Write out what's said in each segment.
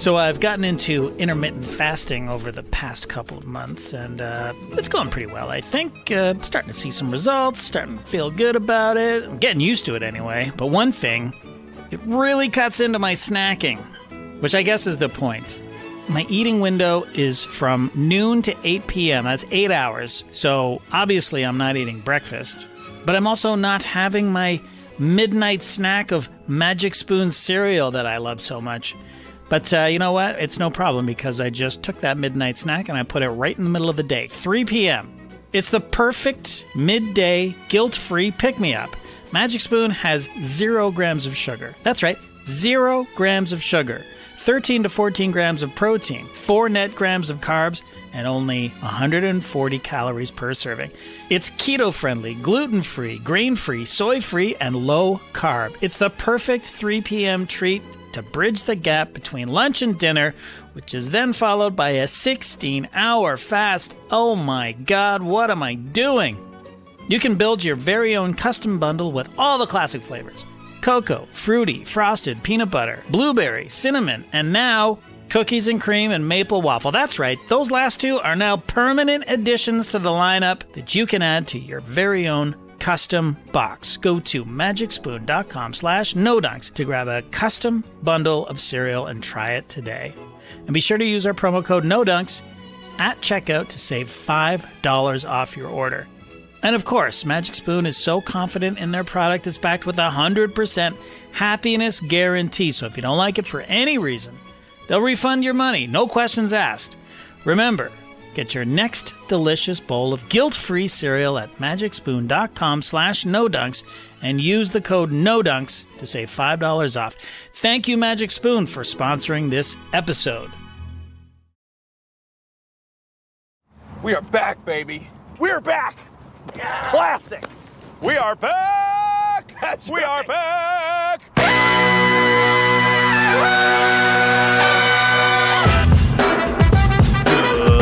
So I've gotten into intermittent fasting over the past couple of months, and it's going pretty well, I think. Starting to see some results, starting to feel good about it. I'm getting used to it anyway. But one thing, it really cuts into my snacking, which I guess is the point. My eating window is from noon to 8 p.m. That's 8 hours. So obviously I'm not eating breakfast, but I'm also not having my midnight snack of Magic Spoon cereal that I love so much. But you know what? It's no problem because I just took that midnight snack and I put it right in the middle of the day, 3 p.m. It's the perfect midday, guilt-free pick-me-up. Magic Spoon has 0 grams of sugar. That's right, 0 grams of sugar. 13 to 14 grams of protein, 4 net grams of carbs, and only 140 calories per serving. It's keto-friendly, gluten-free, grain-free, soy-free, and low-carb. It's the perfect 3 p.m. treat to bridge the gap between lunch and dinner, which is then followed by a 16-hour fast. Oh my God, what am I doing? You can build your very own custom bundle with all the classic flavors. Cocoa, fruity, frosted, peanut butter, blueberry, cinnamon, and now cookies and cream and maple waffle. That's right, those last 2 are now permanent additions to the lineup that you can add to your very own custom box. Go to magicspoon.com/nodunks to grab a custom bundle of cereal and try it today. And be sure to use our promo code NODUNKS at checkout to save $5 off your order. And of course, Magic Spoon is so confident in their product, it's backed with a 100% happiness guarantee. So if you don't like it for any reason, they'll refund your money, no questions asked. Remember, get your next delicious bowl of guilt-free cereal at magicspoon.com/nodunks and use the code NODUNKS to save $5 off. Thank you, Magic Spoon, for sponsoring this episode. We are back, baby. We're back. Classic. We are back. We are back.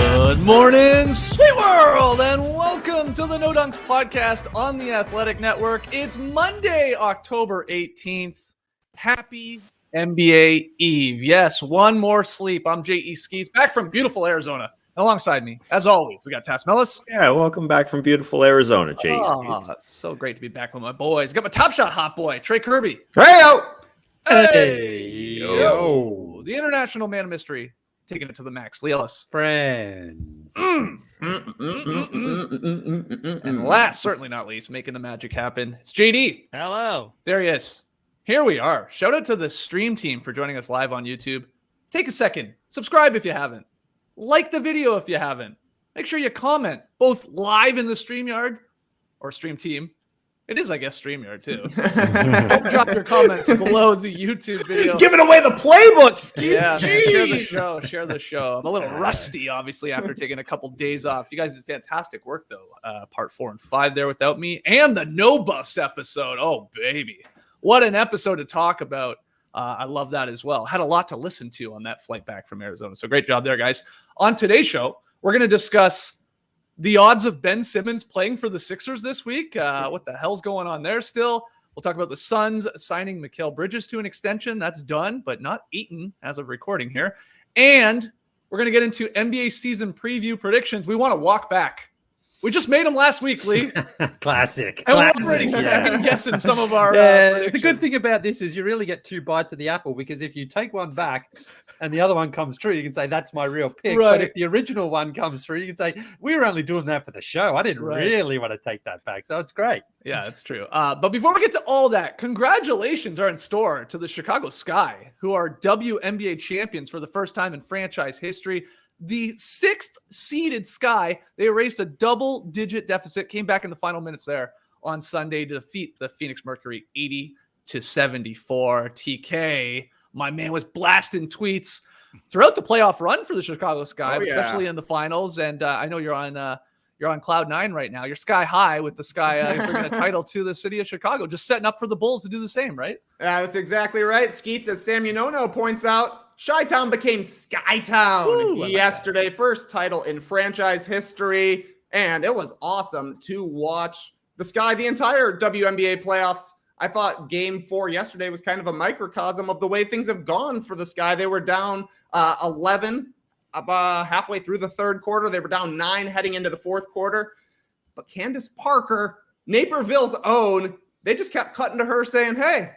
Good morning, sweet world, and welcome to the No Dunks podcast on the Athletic Network. It's Monday, October 18th. Happy NBA Eve. Yes, one more sleep. I'm J.E. Skeets, back from beautiful Arizona. And alongside me, as always, we got Tass Mellis. Yeah, welcome back from beautiful Arizona, J.E. Oh, it's so great to be back with my boys. Got my Top Shot hot boy, Trey Kirby. Hey-o! Hey, yo. The international man of mystery, taking it to the max. Leigh Ellis. Friends. And last, certainly not least, making the magic happen, it's JD. Hello. There he is. Here we are. Shout out to the stream team for joining us live on YouTube. Take a second. Subscribe if you haven't. Like the video if you haven't. Make sure you comment, both live in the StreamYard or Stream Team. It is, I guess, StreamYard, too. Don't drop your comments below the YouTube video. Giving away the playbook, Skeets. Yeah, man, share the show. Share the show. I'm a little rusty, obviously, after taking a couple days off. You guys did fantastic work, though. Part 4 and 5 there without me. And the No Buffs episode. Oh, baby. What an episode to talk about. I love that as well. Had a lot to listen to on that flight back from Arizona. So great job there, guys. On today's show, we're going to discuss the odds of Ben Simmons playing for the Sixers this week. What the hell's going on there still? We'll talk about the Suns signing Mikal Bridges to an extension. That's done, but not eaten as of recording here. And we're going to get into NBA season preview predictions. We want to walk back. We just made them last week, Leigh. Classic. And we're already second guessing some of our the good thing about this is you really get 2 bites of the apple, because if you take one back and the other one comes true, you can say that's my real pick. Right. But if the original one comes through, you can say we were only doing that for the show. I didn't really want to take that back. So it's great. Yeah, that's true. But before we get to all that, congratulations are in store to the Chicago Sky, who are WNBA champions for the first time in franchise history. The 6th seeded Sky, they erased a double-digit deficit, came back in the final minutes there on Sunday to defeat the Phoenix Mercury 80-74. TK, my man, was blasting tweets throughout the playoff run for the Chicago Sky, especially in the finals. And I know you're on cloud 9 right now. You're sky high with the Sky bringing a title to the city of Chicago, just setting up for the Bulls to do the same, right? That's exactly right. Skeets, as Sam Unono points out, Chi-Town became Sky-Town yesterday. First title in franchise history. And it was awesome to watch the Sky the entire WNBA playoffs. I thought game 4 yesterday was kind of a microcosm of the way things have gone for the Sky. They were down 11 halfway through the third quarter. They were down 9 heading into the fourth quarter. But Candace Parker, Naperville's own, they just kept cutting to her saying, hey,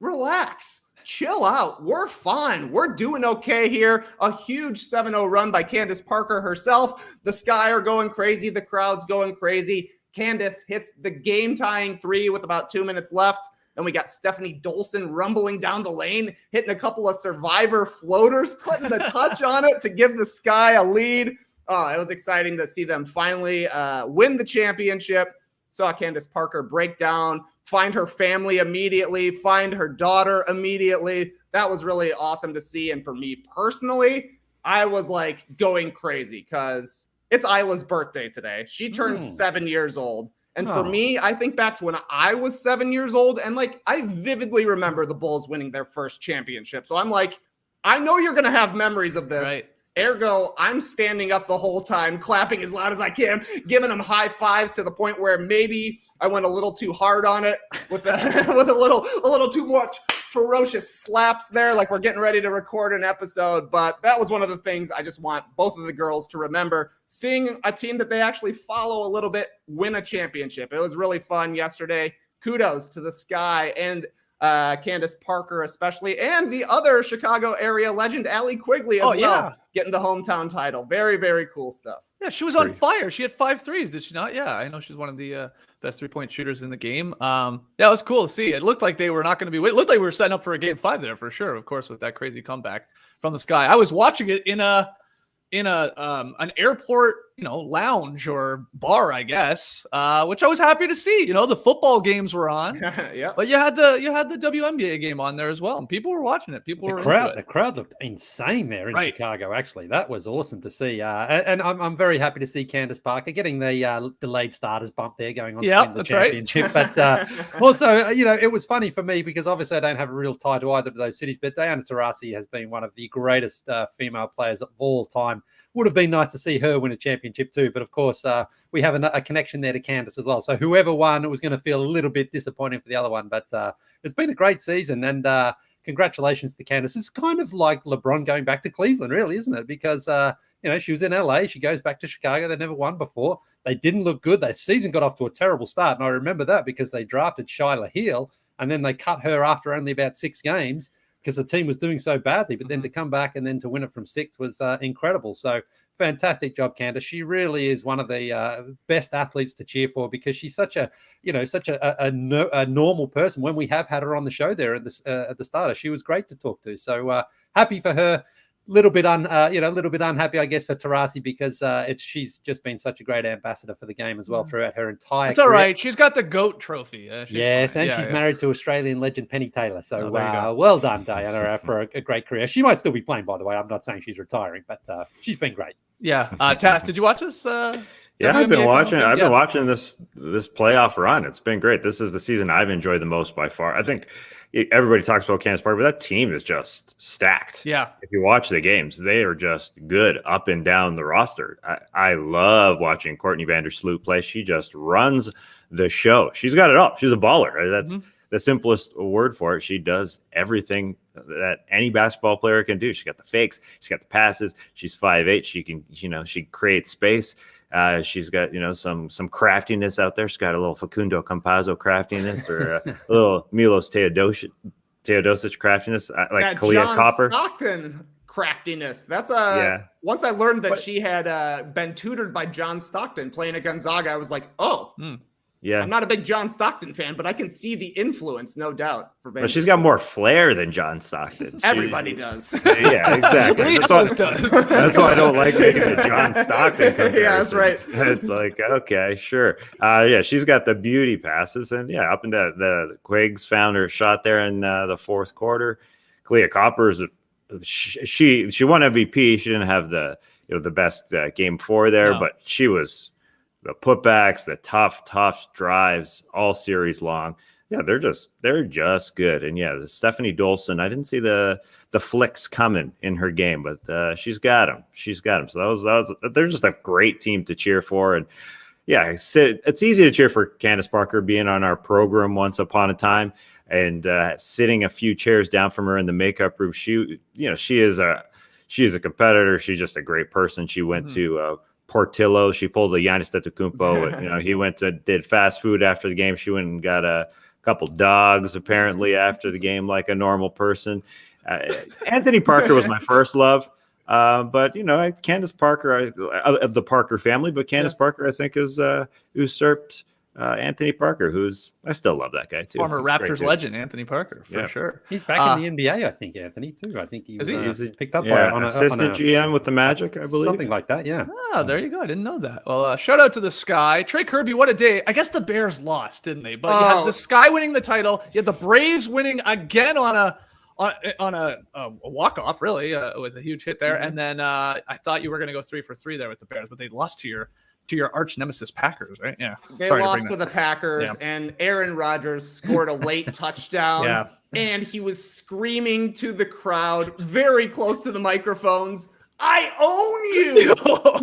relax. Chill out. We're fine. We're doing okay here. A huge 7-0 run by Candace Parker herself. The Sky are going crazy. The crowd's going crazy. Candace hits the game-tying 3 with about 2 minutes left. Then we got Stephanie Dolson rumbling down the lane, hitting a couple of survivor floaters, putting a touch on it to give the Sky a lead. Oh, it was exciting to see them finally win the championship. Saw Candace Parker break down, find her family immediately, find her daughter immediately. That was really awesome to see. And for me personally, I was like going crazy because it's Isla's birthday today. She turns 7 years old. And for me, I think back to when I was 7 years old, and like I vividly remember the Bulls winning their first championship. So I'm like, I know you're going to have memories of this. Right. Ergo, I'm standing up the whole time, clapping as loud as I can, giving them high fives to the point where maybe I went a little too hard on it with a little too much ferocious slaps there, like we're getting ready to record an episode. But that was one of the things I just want both of the girls to remember, seeing a team that they actually follow a little bit win a championship. It was really fun yesterday. Kudos to the Sky and Candace Parker especially, and the other Chicago area legend, Allie Quigley as well, getting the hometown title. Very, very cool stuff. Yeah, she was on fire. She had 5 threes, did she not? Yeah, I know she's one of the best 3-point shooters in the game. Yeah, it was cool to see. It looked like they were not going to be. It looked like we were setting up for a game 5 there for sure. Of course, with that crazy comeback from the Sky. I was watching it in an airport, lounge or bar, I guess, which I was happy to see. The football games were on, yeah. But you had the WNBA game on there as well, and people were watching it. The crowd looked insane there in Chicago. Actually, that was awesome to see. And I'm very happy to see Candace Parker getting the delayed starters bump there, going on to win the championship. Right. But also, it was funny for me because obviously I don't have a real tie to either of those cities. But Diana Taurasi has been one of the greatest female players of all time. Would have been nice to see her win a championship too, but of course we have a connection there to Candace as well. So whoever won, it was going to feel a little bit disappointing for the other one, but it's been a great season, and congratulations to Candace. It's kind of like LeBron going back to Cleveland, really, isn't it? Because she was in LA, she goes back to Chicago. They never won before. They didn't look good. Their season got off to a terrible start, and I remember that because they drafted Shyla Heal, and then they cut her after only about 6 games. Because the team was doing so badly, but then to come back and then to win it from 6 was incredible. So fantastic job, Candace. She really is one of the best athletes to cheer for because she's such a normal person. When we have had her on the show there at the start, she was great to talk to. So happy for her. A little bit unhappy, I guess, for Taurasi because she's just been such a great ambassador for the game as well throughout her entire It's all career. right. She's got the GOAT trophy. Yes, and she's married to Australian legend Penny Taylor. So well done, Diana, for a great career. She might still be playing, by the way. I'm not saying she's retiring, but she's been great. Yeah. Taz, did you watch this? Yeah, I've been watching. I've been watching this playoff run. It's been great. This is the season I've enjoyed the most by far. I think everybody talks about Candace Parker, but that team is just stacked. Yeah. If you watch the games, they are just good up and down the roster. I love watching Courtney Vandersloot play. She just runs the show. She's got it all. She's a baller. That's the simplest word for it. She does everything that any basketball player can do. She's got the fakes. She's got the passes. She's 5'8". She can, she creates space. She's got, some craftiness out there. She's got a little Facundo Campazzo craftiness or a little Milos Teodosic craftiness, like Kalia Copper. Stockton craftiness. That's once I learned that she had been tutored by John Stockton playing at Gonzaga, I was like, yeah. I'm not a big John Stockton fan, but I can see the influence, no doubt. But she's got more flair than John Stockton. Everybody does. Yeah, exactly. That's why I don't like making a John Stockton comparison. Yeah, that's right. It's like, okay, sure. Yeah, she's got the beauty passes, and up and down. The Quiggs found her shot there in the fourth quarter. Kalia Copper is she won MVP. She didn't have the best game 4 there, but she was. The putbacks, the tough drives, all series long. Yeah, they're just good. And the Stephanie Dolson, I didn't see the flicks coming in her game, but she's got them. So they're just a great team to cheer for. And it's easy to cheer for Candace Parker being on our program once upon a time and sitting a few chairs down from her in the makeup room. She is she is a competitor. She's just a great person. She went to Portillo. She pulled the Giannis Antetokounmpo. He did fast food after the game. She went and got a couple dogs apparently after the game, like a normal person. Anthony Parker was my first love. But Candace Parker of the Parker family, but Candace Parker, I think, has usurped Anthony Parker, I still love that guy too. Former Raptors legend, Anthony Parker, for sure. He's back in the NBA, I think, Anthony, too. I think he was picked up by an assistant GM with the Magic, I believe. Something like that, yeah. Oh, there you go. I didn't know that. Well, shout out to the Sky. Trey Kirby, what a day. I guess the Bears lost, didn't they? But you had the Sky winning the title. You had the Braves winning again on a walk-off, really, with a huge hit there. And then I thought you were going to go 3 for 3 there with the Bears, but they lost to your arch nemesis Packers, right? Yeah. They lost to the Packers, and Aaron Rodgers scored a late touchdown. Yeah. And he was screaming to the crowd very close to the microphones, "I own you!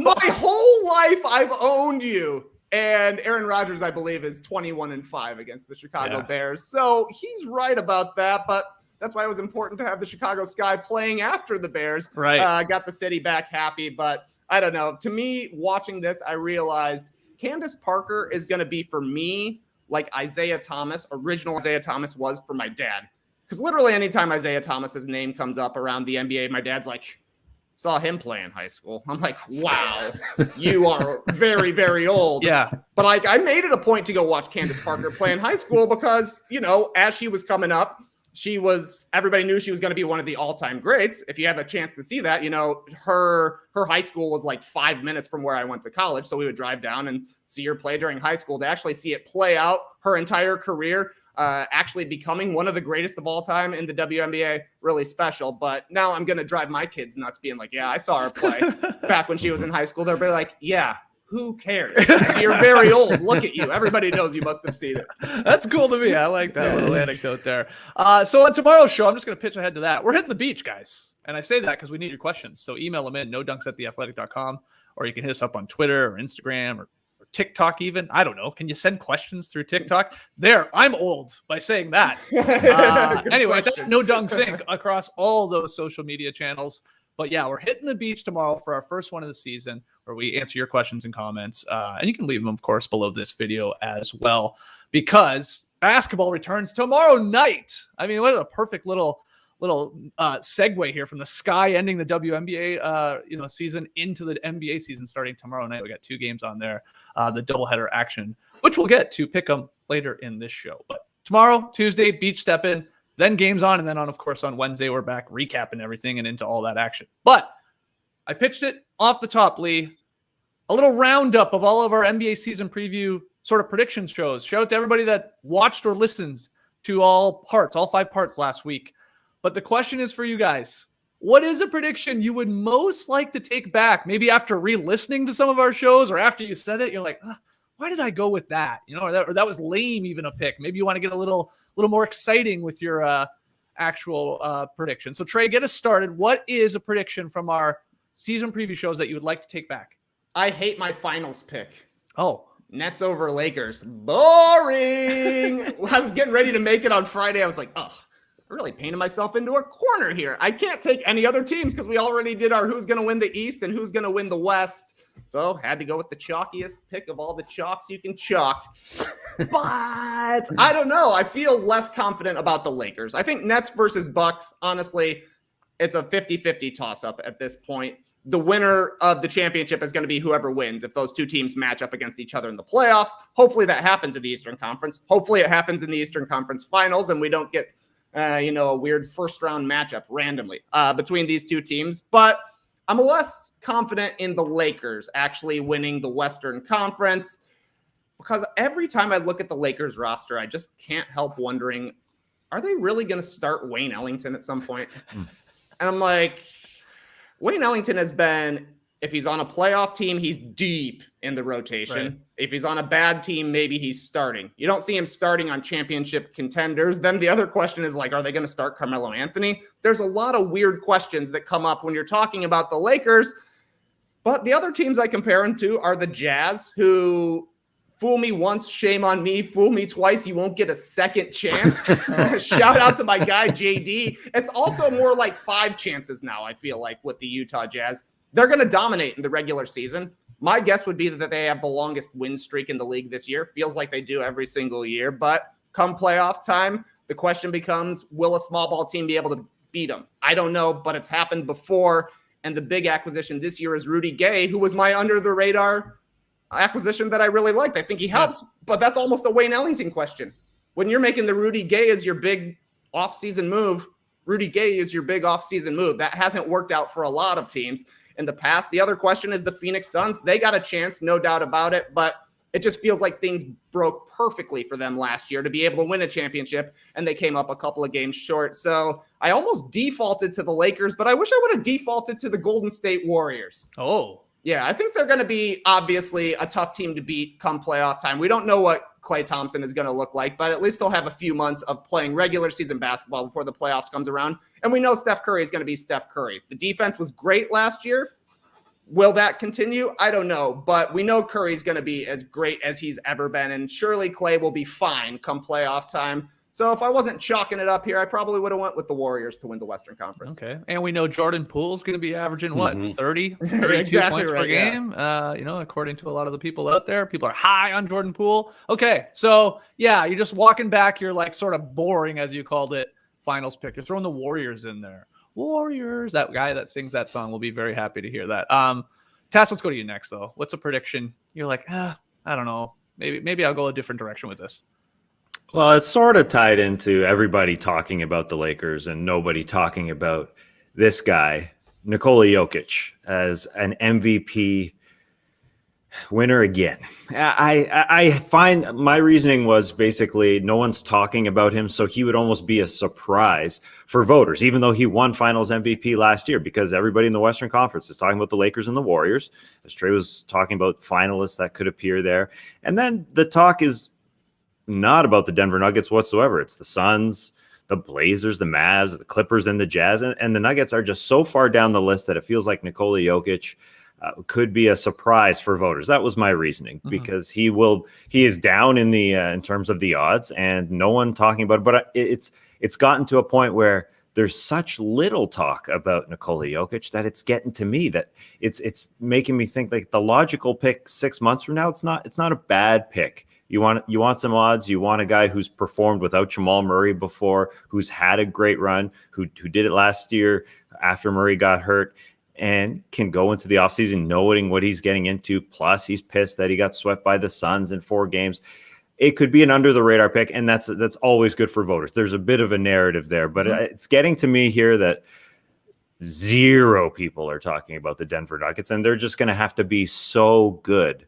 My whole life I've owned you!" And Aaron Rodgers, I believe, is 21-5 against the Chicago Bears. So he's right about that, but that's why it was important to have the Chicago Sky playing after the Bears. Right. Got the city back happy, but I don't know. To me, watching this, I realized Candace Parker is going to be, for me, like original Isaiah Thomas was for my dad. Because literally anytime Isaiah Thomas's name comes up around the NBA, my dad's like, saw him play in high school. I'm like, wow, you are very, very old. Yeah. But I made it a point to go watch Candace Parker play in high school because, as she was coming up, everybody knew she was going to be one of the all-time greats. If you have a chance to see that, her high school was like 5 minutes from where I went to college. So we would drive down and see her play during high school. To actually see it play out her entire career, actually becoming one of the greatest of all time in the WNBA, really special. But now I'm going to drive my kids nuts being like, yeah, I saw her play back when she was in high school. They'll be like, yeah, who cares? You're very old. Look at you. Everybody knows you must have seen it. That's cool to me. I like that little anecdote there. So on tomorrow's show, I'm just going to pitch ahead to that. We're hitting the beach, guys. And I say that because we need your questions. So email them in, nodunks@theathletic.com, or you can hit us up on Twitter or Instagram or TikTok even. I don't know. Can you send questions through TikTok? I'm old by saying that. Anyway, No Dunks Inc. across all those social media channels. But yeah, we're hitting the beach tomorrow for our first one of the season, where we answer your questions and comments. And you can leave them, of course, below this video as well, because basketball returns tomorrow night. I mean, what a perfect little segue here from the Sky ending the WNBA season into the NBA season starting tomorrow night. We got 2 games on there, the doubleheader action, which we'll get to pick them later in this show. But tomorrow, Tuesday, beach step in. Then games on, and then of course, on Wednesday, we're back recapping everything and into all that action. But I pitched it off the top, Leigh. A little roundup of all of our NBA season preview sort of prediction shows. Shout out to everybody that watched or listened to all 5 parts last week. But the question is for you guys. What is a prediction you would most like to take back? Maybe after re-listening to some of our shows, or after you said it, you're like, why did I go with that? Or that was lame, even a pick. Maybe you want to get a little more exciting with your actual prediction. So Trey, get us started. What is a prediction from our season preview shows that you would like to take back? I hate my finals pick. Oh, Nets over Lakers. Boring. I was getting ready to make it on Friday. I was like, I really painted myself into a corner here. I can't take any other teams because we already did our who's going to win the East and who's going to win the West. So had to go with the chalkiest pick of all the chalks you can chalk. But I don't know. I feel less confident about the Lakers. I think Nets versus Bucks, honestly, it's a 50-50 toss-up at this point. The winner of the championship is going to be whoever wins if those 2 teams match up against each other in the playoffs. Hopefully that happens in the Eastern Conference. Hopefully it happens in the Eastern Conference Finals and we don't get a weird first-round matchup randomly between these 2 teams. But I'm less confident in the Lakers actually winning the Western Conference because every time I look at the Lakers roster, I just can't help wondering, are they really going to start Wayne Ellington at some point? And I'm like, Wayne Ellington has been, if he's on a playoff team, he's deep in the rotation. Right. If he's on a bad team, maybe he's starting. You don't see him starting on championship contenders. Then the other question is are they going to start Carmelo Anthony? There's a lot of weird questions that come up when you're talking about the Lakers. But the other teams I compare him to are the Jazz, who fool me once, shame on me. Fool me twice, you won't get a second chance. Shout out to my guy, JD. It's also more like 5 chances now, I feel like, with the Utah Jazz. They're going to dominate in the regular season. My guess would be that they have the longest win streak in the league this year. Feels like they do every single year. But come playoff time, the question becomes, will a small ball team be able to beat them? I don't know, but it's happened before. And the big acquisition this year is Rudy Gay, who was my under-the-radar acquisition that I really liked. I think he helps, but that's almost a Wayne Ellington question. When you're making the Rudy Gay as your big offseason move, Rudy Gay is your big offseason move. That hasn't worked out for a lot of teams in the past. The other question is the Phoenix Suns. They got a chance, no doubt about it, but it just feels like things broke perfectly for them last year to be able to win a championship, and they came up a couple of games short. So I almost defaulted to the Lakers, but I wish I would have defaulted to the Golden State Warriors. Oh, yeah, I think they're going to be obviously a tough team to beat come playoff time. We don't know what Klay Thompson is going to look like, but at least they'll have a few months of playing regular season basketball before the playoffs comes around. And we know Steph Curry is going to be Steph Curry. The defense was great last year. Will that continue? I don't know, but we know Curry's going to be as great as he's ever been, and surely Klay will be fine come playoff time. So if I wasn't chalking it up here, I probably would have went with the Warriors to win the Western Conference. Okay. And we know Jordan Poole's going to be averaging what, 30, 32 Exactly points right, per game? According to a lot of the people out there, people are high on Jordan Poole. Okay. So yeah, you're just walking back. You're like sort of boring, as you called it, finals pick. You're throwing the Warriors in there. Warriors. That guy that sings that song will be very happy to hear that. Tass, let's go to you next though. What's a prediction? You're like, I don't know. Maybe I'll go a different direction with this. Well, it's sort of tied into everybody talking about the Lakers and nobody talking about this guy, Nikola Jokic, as an MVP winner again. I find my reasoning was basically no one's talking about him, so he would almost be a surprise for voters, even though he won Finals MVP last year, because everybody in the Western Conference is talking about the Lakers and the Warriors, as Trey was talking about finalists that could appear there. And then the talk is not about the Denver Nuggets whatsoever. It's the Suns, the Blazers, the Mavs, the Clippers, and the Jazz. And the Nuggets are just so far down the list that it feels like Nikola Jokic could be a surprise for voters. That was my reasoning, because he is down in the in terms of the odds, and no one talking about it. But it's gotten to a point where there's such little talk about Nikola Jokic that it's getting to me that it's making me think like the logical pick 6 months from now. It's not a bad pick. You want some odds. You want a guy who's performed without Jamal Murray before, who's had a great run, who did it last year after Murray got hurt, and can go into the offseason knowing what he's getting into. Plus, he's pissed that he got swept by the Suns in 4 games. It could be an under-the-radar pick, and that's always good for voters. There's a bit of a narrative there, but it's getting to me here that 0 people are talking about the Denver Nuggets, and they're just going to have to be so good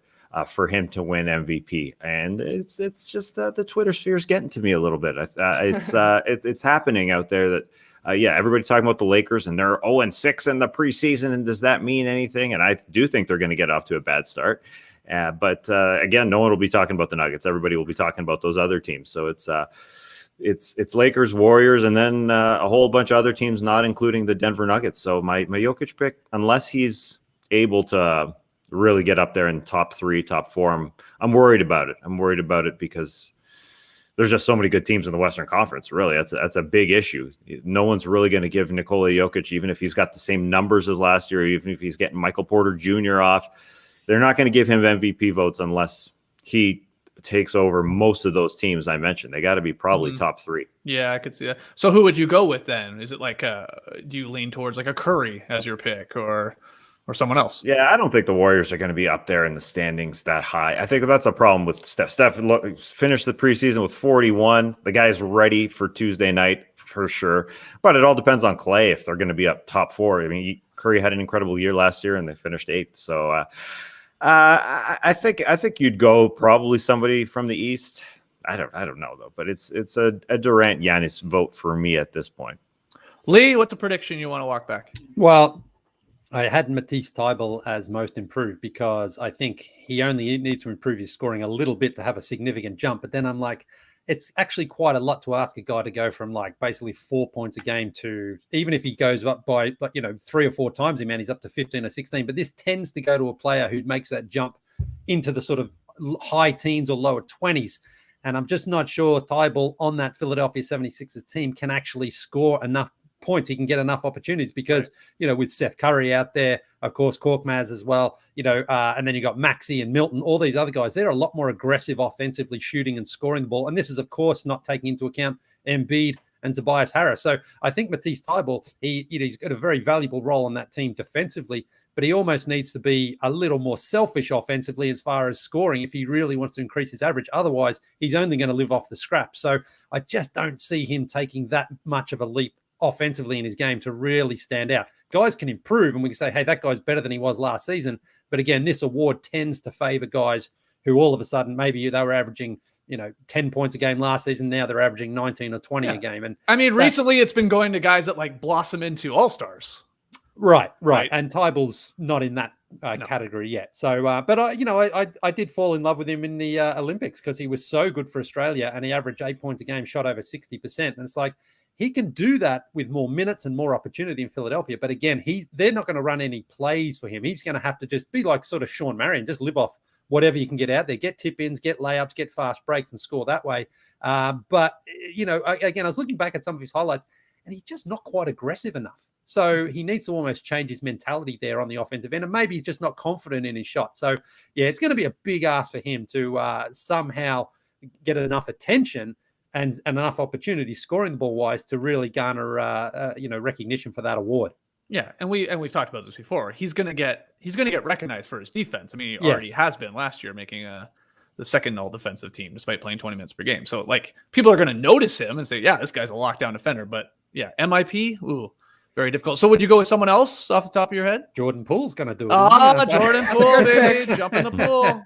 for him to win MVP. And it's just the Twitter sphere is getting to me a little bit. It's happening out there that, everybody's talking about the Lakers and they're 0-6 in the preseason. And does that mean anything? And I do think they're going to get off to a bad start. But again, no one will be talking about the Nuggets. Everybody will be talking about those other teams. So it's Lakers, Warriors, and then a whole bunch of other teams, not including the Denver Nuggets. So my Jokic pick, unless he's able to really get up there in top 3, top 4, I'm worried about it. I'm worried about it because there's just so many good teams in the Western Conference. Really, that's a big issue. No one's really going to give Nikola Jokic, even if he's got the same numbers as last year, even if he's getting Michael Porter Jr. off. They're not going to give him MVP votes unless he takes over most of those teams I mentioned. They got to be probably top 3. Yeah, I could see that. So who would you go with then? Is it like do you lean towards like a Curry as your pick or someone else? Yeah, I don't think the Warriors are going to be up there in the standings that high. I think that's a problem with Steph. Steph finished the preseason with 41. The guy's ready for Tuesday night for sure. But it all depends on Klay if they're going to be up top 4. I mean, Curry had an incredible year last year and they finished 8th. So I think you'd go probably somebody from the East. I don't know though, but it's a Durant Giannis vote for me at this point. Leigh, what's a prediction you want to walk back? Well, I had Matisse Thybulle as most improved because I think he only needs to improve his scoring a little bit to have a significant jump. But then I'm like, it's actually quite a lot to ask a guy to go from like basically 4 points a game to, even if he goes up by 3 or 4 times, he's up to 15 or 16. But this tends to go to a player who makes that jump into the sort of high teens or lower 20s. And I'm just not sure Thybulle on that Philadelphia 76ers team can actually score enough points. He can get enough opportunities because, with Seth Curry out there, of course, Korkmaz as well, and then you got Maxey and Milton, all these other guys. They're a lot more aggressive offensively, shooting and scoring the ball. And this is, of course, not taking into account Embiid and Tobias Harris. So I think Matisse Thybulle, he's got a very valuable role on that team defensively, but he almost needs to be a little more selfish offensively as far as scoring if he really wants to increase his average. Otherwise, he's only going to live off the scraps. So I just don't see him taking that much of a leap offensively in his game to really stand out. Guys can improve, and we can say, hey, that guy's better than he was last season. But again, this award tends to favor guys who all of a sudden, maybe they were averaging 10 points a game last season. Now they're averaging 19 or 20 a game. And I mean, recently it's been going to guys that like blossom into all-stars. Right. And Tybulle's not in that category yet. So, but I did fall in love with him in the Olympics because he was so good for Australia and he averaged 8 points a game, shot over 60%. And it's like, he can do that with more minutes and more opportunity in Philadelphia. But again, they're not going to run any plays for him. He's going to have to just be like sort of Sean Marion, just live off whatever you can get out there, get tip-ins, get layups, get fast breaks and score that way. But, again, I was looking back at some of his highlights and he's just not quite aggressive enough. So he needs to almost change his mentality there on the offensive end. And maybe he's just not confident in his shot. So, yeah, it's going to be a big ask for him to somehow get enough attention and enough opportunity scoring the ball wise to really garner, recognition for that award. Yeah, and we've talked about this before. He's gonna get recognized for his defense. I mean, he already has been last year, making the second all defensive team despite playing 20 minutes per game. So like people are gonna notice him and say, yeah, this guy's a lockdown defender. But yeah, MIP, very difficult. So would you go with someone else off the top of your head? Jordan Poole's gonna do it. Jordan Poole, baby, jump in the pool.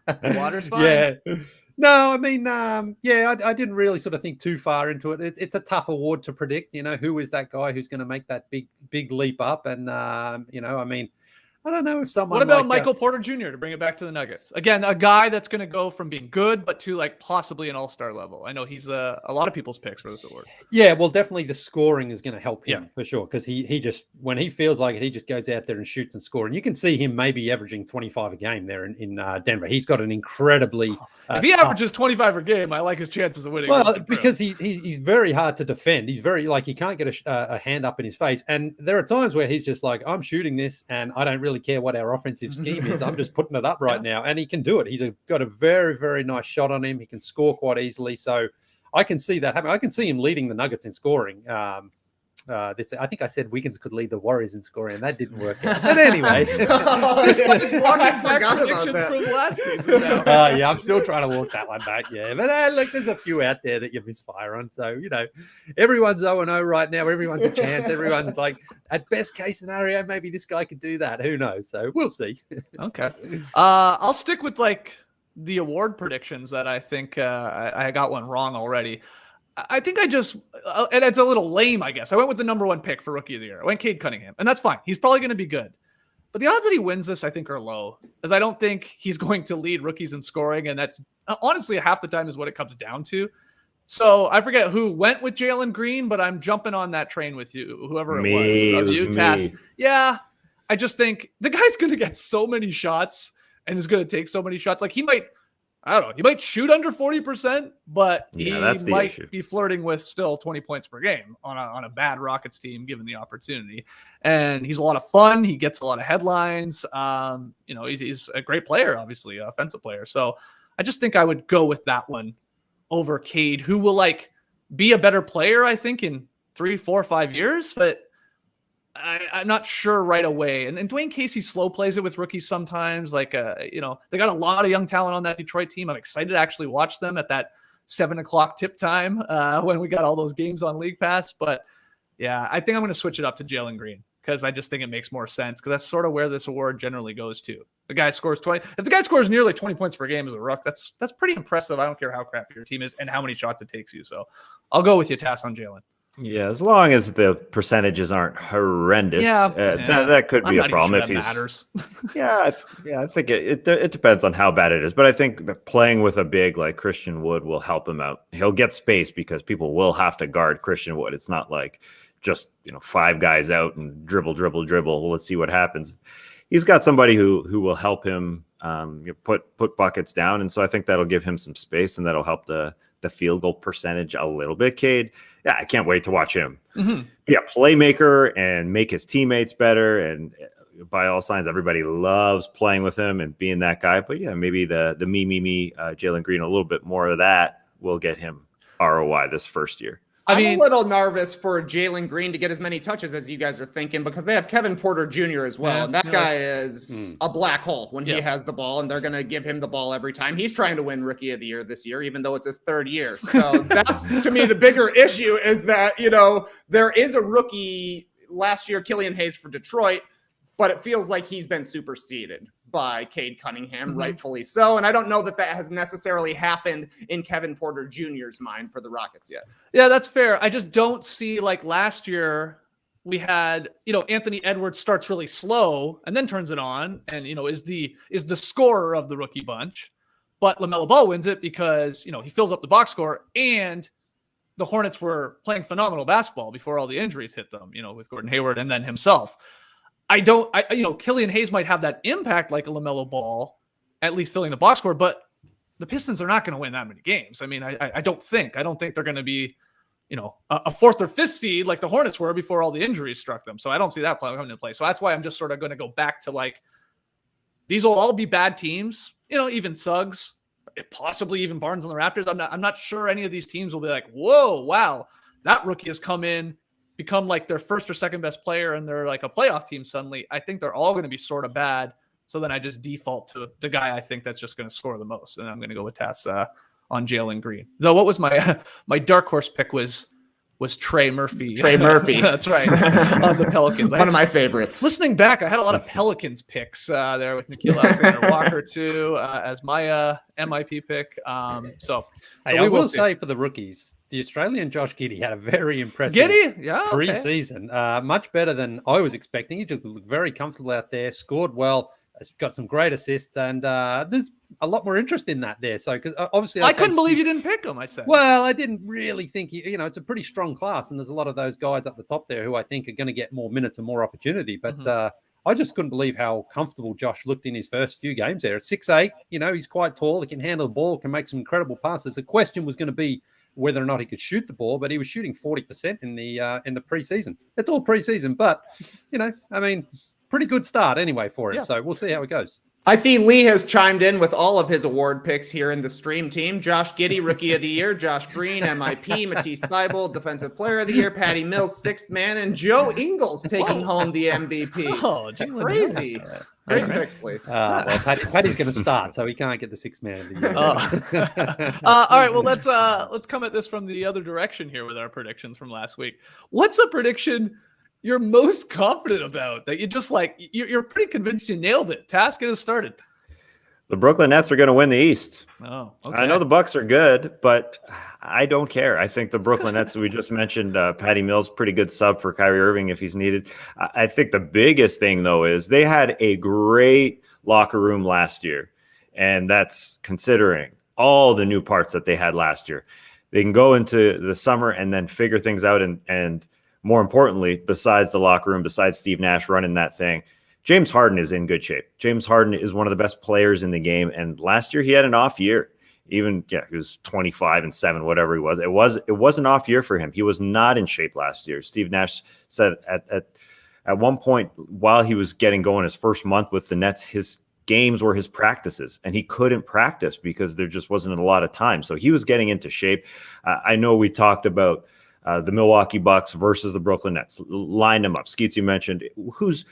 The water's fine. Yeah. No, I mean, I didn't really sort of think too far into it. It's a tough award to predict. Who is that guy who's going to make that big leap up? And, I don't know if someone. What about Michael Porter Jr. to bring it back to the Nuggets? Again, a guy that's going to go from being good, but to like possibly an all-star level. I know he's a lot of people's picks for this award. Yeah, well, definitely the scoring is going to help him for sure. Because he just, when he feels like it, he just goes out there and shoots and scores. And you can see him maybe averaging 25 a game there in Denver. He's got an incredibly. If he averages 25 a game, I like his chances of winning. Well, because he's very hard to defend. He's very he can't get a hand up in his face. And there are times where he's just like, I'm shooting this and I don't really care what our offensive scheme is. I'm just putting it up right now. And he can do it. He's got a very, very nice shot on him. He can score quite easily. So I can see that happen. I can see him leading the Nuggets in scoring. I think I said Wiggins could lead the Warriors in scoring, and that didn't work out. But anyway, it's walking back predictions from last season now. Yeah, I'm still trying to walk that one back. Yeah, but look, there's a few out there that you misfire on. So everyone's 0-0 right now. Everyone's a chance. Everyone's like, at best case scenario, maybe this guy could do that. Who knows? So we'll see. Okay, I'll stick with like the award predictions that I think I got one wrong already. I think and it's a little lame, I guess. I went with the number one pick for Rookie of the Year. I went Cade Cunningham, and that's fine. He's probably going to be good. But the odds that he wins this, I think, are low, as I don't think he's going to lead rookies in scoring, and that's honestly half the time is what it comes down to. So I forget who went with Jalen Green, but I'm jumping on that train with you, whoever it was. Tass. Yeah, I just think the guy's going to get so many shots and is going to take so many shots. Like he might shoot under 40%, but he might be flirting with still 20 points per game on a bad Rockets team, given the opportunity. And he's a lot of fun. He gets a lot of headlines. He's a great player, obviously, an offensive player. So I just think I would go with that one over Cade, who will like be a better player, I think, in 3, 4, 5 years, but I'm not sure right away. And Dwayne Casey slow plays it with rookies sometimes. Like, they got a lot of young talent on that Detroit team. I'm excited to actually watch them at that 7:00 tip time when we got all those games on League Pass. But yeah, I think I'm going to switch it up to Jalen Green because I just think it makes more sense because that's sort of where this award generally goes to. The guy scores 20. If the guy scores nearly 20 points per game as a rook, that's pretty impressive. I don't care how crappy your team is and how many shots it takes you. So I'll go with you, Tass, on Jalen. Yeah, as long as the percentages aren't horrendous, that could be a problem. If he's matters. I think it depends on how bad it is. But I think playing with a big like Christian Wood will help him out. He'll get space because people will have to guard Christian Wood. It's not like just 5 guys out and dribble. Let's see what happens. He's got somebody who will help him put buckets down. And so I think that'll give him some space, and that'll help the field goal percentage a little bit. Cade, yeah, I can't wait to watch him. Yeah, playmaker and make his teammates better. And by all signs, everybody loves playing with him and being that guy. But yeah, maybe the Jalen Green, a little bit more of that will get him ROI this first year. I'm a little nervous for Jalen Green to get as many touches as you guys are thinking, because they have Kevin Porter Jr. as well. And that guy is a black hole when he has the ball, and they're going to give him the ball every time. He's trying to win Rookie of the Year this year, even though it's his third year. So that's, to me, the bigger issue is that, there is a rookie last year, Killian Hayes for Detroit, but it feels like he's been superseded by Cade Cunningham, rightfully so. And I don't know that has necessarily happened in Kevin Porter Jr.'s mind for the Rockets yet. Yeah, that's fair. I just don't see, like last year, we had, Anthony Edwards starts really slow and then turns it on and, is the scorer of the rookie bunch. But LaMelo Ball wins it because, he fills up the box score, and the Hornets were playing phenomenal basketball before all the injuries hit them, with Gordon Hayward and then himself. Killian Hayes might have that impact like a LaMelo Ball, at least filling the box score, but the Pistons are not going to win that many games. I mean, I don't think they're going to be, a fourth or fifth seed like the Hornets were before all the injuries struck them. So I don't see that coming into play. So that's why I'm just sort of going to go back to, like, these will all be bad teams, even Suggs, possibly even Barnes and the Raptors. I'm not sure any of these teams will be like, whoa, wow, that rookie has come in, become like their first or second best player, and they're like a playoff team suddenly. I think they're all going to be sort of bad. So then I just default to the guy I think that's just going to score the most. And I'm going to go with Tess on Jalen Green. Though what was my my dark horse pick was Trey Murphy. Trey Murphy. That's right. On the Pelicans. One of my favorites. Listening back, I had a lot of Pelicans picks there with Nickeil Alexander-Walker too as my MIP pick. So I will say for the rookies, the Australian Josh Giddey had a very impressive preseason. Much better than I was expecting. He just looked very comfortable out there, scored well, has got some great assists, and there's a lot more interest in that there. So, because obviously I couldn't believe you didn't pick him, I said. Well, I didn't really think, it's a pretty strong class, and there's a lot of those guys up the top there who I think are going to get more minutes and more opportunity. But I just couldn't believe how comfortable Josh looked in his first few games there. At 6'8", he's quite tall. He can handle the ball, can make some incredible passes. The question was going to be whether or not he could shoot the ball, but he was shooting 40% in the preseason. It's all preseason, but, pretty good start anyway for him. Yeah. So we'll see how it goes. I see Leigh has chimed in with all of his award picks here in the stream team. Josh Giddey, Rookie of the Year. Josh Green, MIP. Matisse Thybulle, Defensive Player of the Year. Patty Mills, Sixth Man. And Joe Ingles taking home the MVP. Oh, crazy. Great picks, Leigh. Well, Patty's going to start, so he can't get the Sixth Man of the Year. All right, well, let's come at this from the other direction here with our predictions from last week. What's a prediction you're most confident about that you just you're pretty convinced you nailed it? Task, get us started. The Brooklyn Nets are going to win the East. Oh, okay. I know the Bucks are good, but I don't care. I think the Brooklyn Nets, we just mentioned Patty Mills, pretty good sub for Kyrie Irving if he's needed. I think the biggest thing, though, is they had a great locker room last year, and that's considering all the new parts that they had last year. They can go into the summer and then figure things out, and more importantly, besides the locker room, besides Steve Nash running that thing, James Harden is in good shape. James Harden is one of the best players in the game. And last year he had an off year. He was 25-7, whatever he was. It was an off year for him. He was not in shape last year. Steve Nash said at one point while he was getting going his first month with the Nets, his games were his practices, and he couldn't practice because there just wasn't a lot of time. So he was getting into shape. I know we talked about the Milwaukee Bucks versus the Brooklyn Nets. Line them up. Skeets, you mentioned whose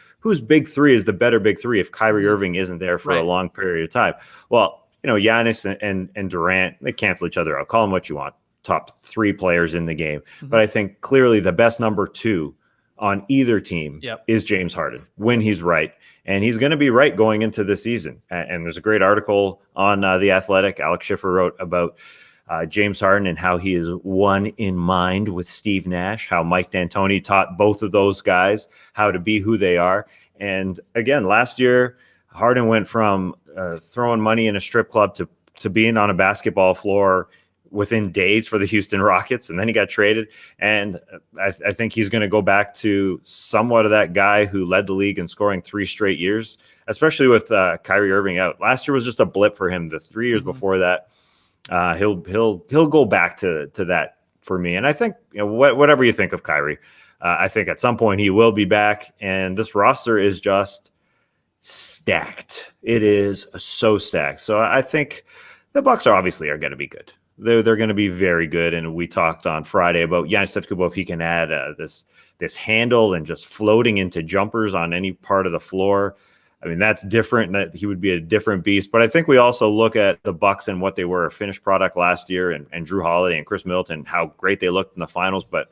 big three is the better big three if Kyrie Irving isn't there for a long period of time. Well, Giannis and Durant, they cancel each other out. Call them what you want. Top three players in the game. Mm-hmm. But I think clearly the best number two on either team is James Harden when he's right. And he's going to be right going into the season. And there's a great article on The Athletic. Alex Schiffer wrote about James Harden and how he is one in mind with Steve Nash, how Mike D'Antoni taught both of those guys how to be who they are. And again, last year, Harden went from throwing money in a strip club to being on a basketball floor within days for the Houston Rockets, and then he got traded. And I think he's going to go back to somewhat of that guy who led the league in scoring 3 straight years, especially with Kyrie Irving out. Last year was just a blip for him. The 3 years before that, he'll go back to that for me. And I think, whatever you think of Kyrie, I think at some point he will be back. And this roster is just stacked. It is so stacked. So I think the Bucks are going to be good. They're going to be very good. And we talked on Friday about Giannis Antetokounmpo, if he can add this handle and just floating into jumpers on any part of the floor. I mean, that's different. That he would be a different beast. But I think we also look at the Bucks and what they were, a finished product last year, and Drew Holiday and Chris Middleton, how great they looked in the finals. But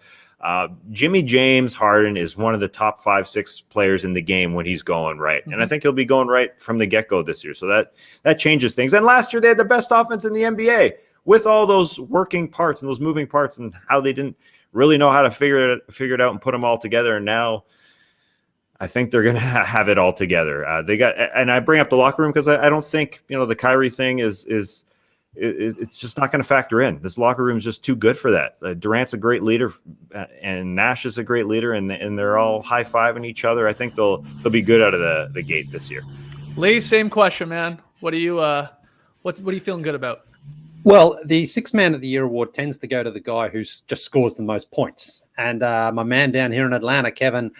Jimmy James Harden is one of the top 5-6 players in the game when he's going right. And I think he'll be going right from the get-go this year. So that changes things. And last year they had the best offense in the NBA with all those working parts and those moving parts and how they didn't really know how to figure it out and put them all together. And now I think they're going to have it all together. And I bring up the locker room because I don't think, the Kyrie thing is it's just not going to factor in. This locker room is just too good for that. Durant's a great leader, and Nash is a great leader, and they're all high-fiving each other. I think they'll be good out of the gate this year. Leigh, same question, man. What are you feeling good about? Well, the 6th Man of the Year award tends to go to the guy who just scores the most points. And my man down here in Atlanta, KEvin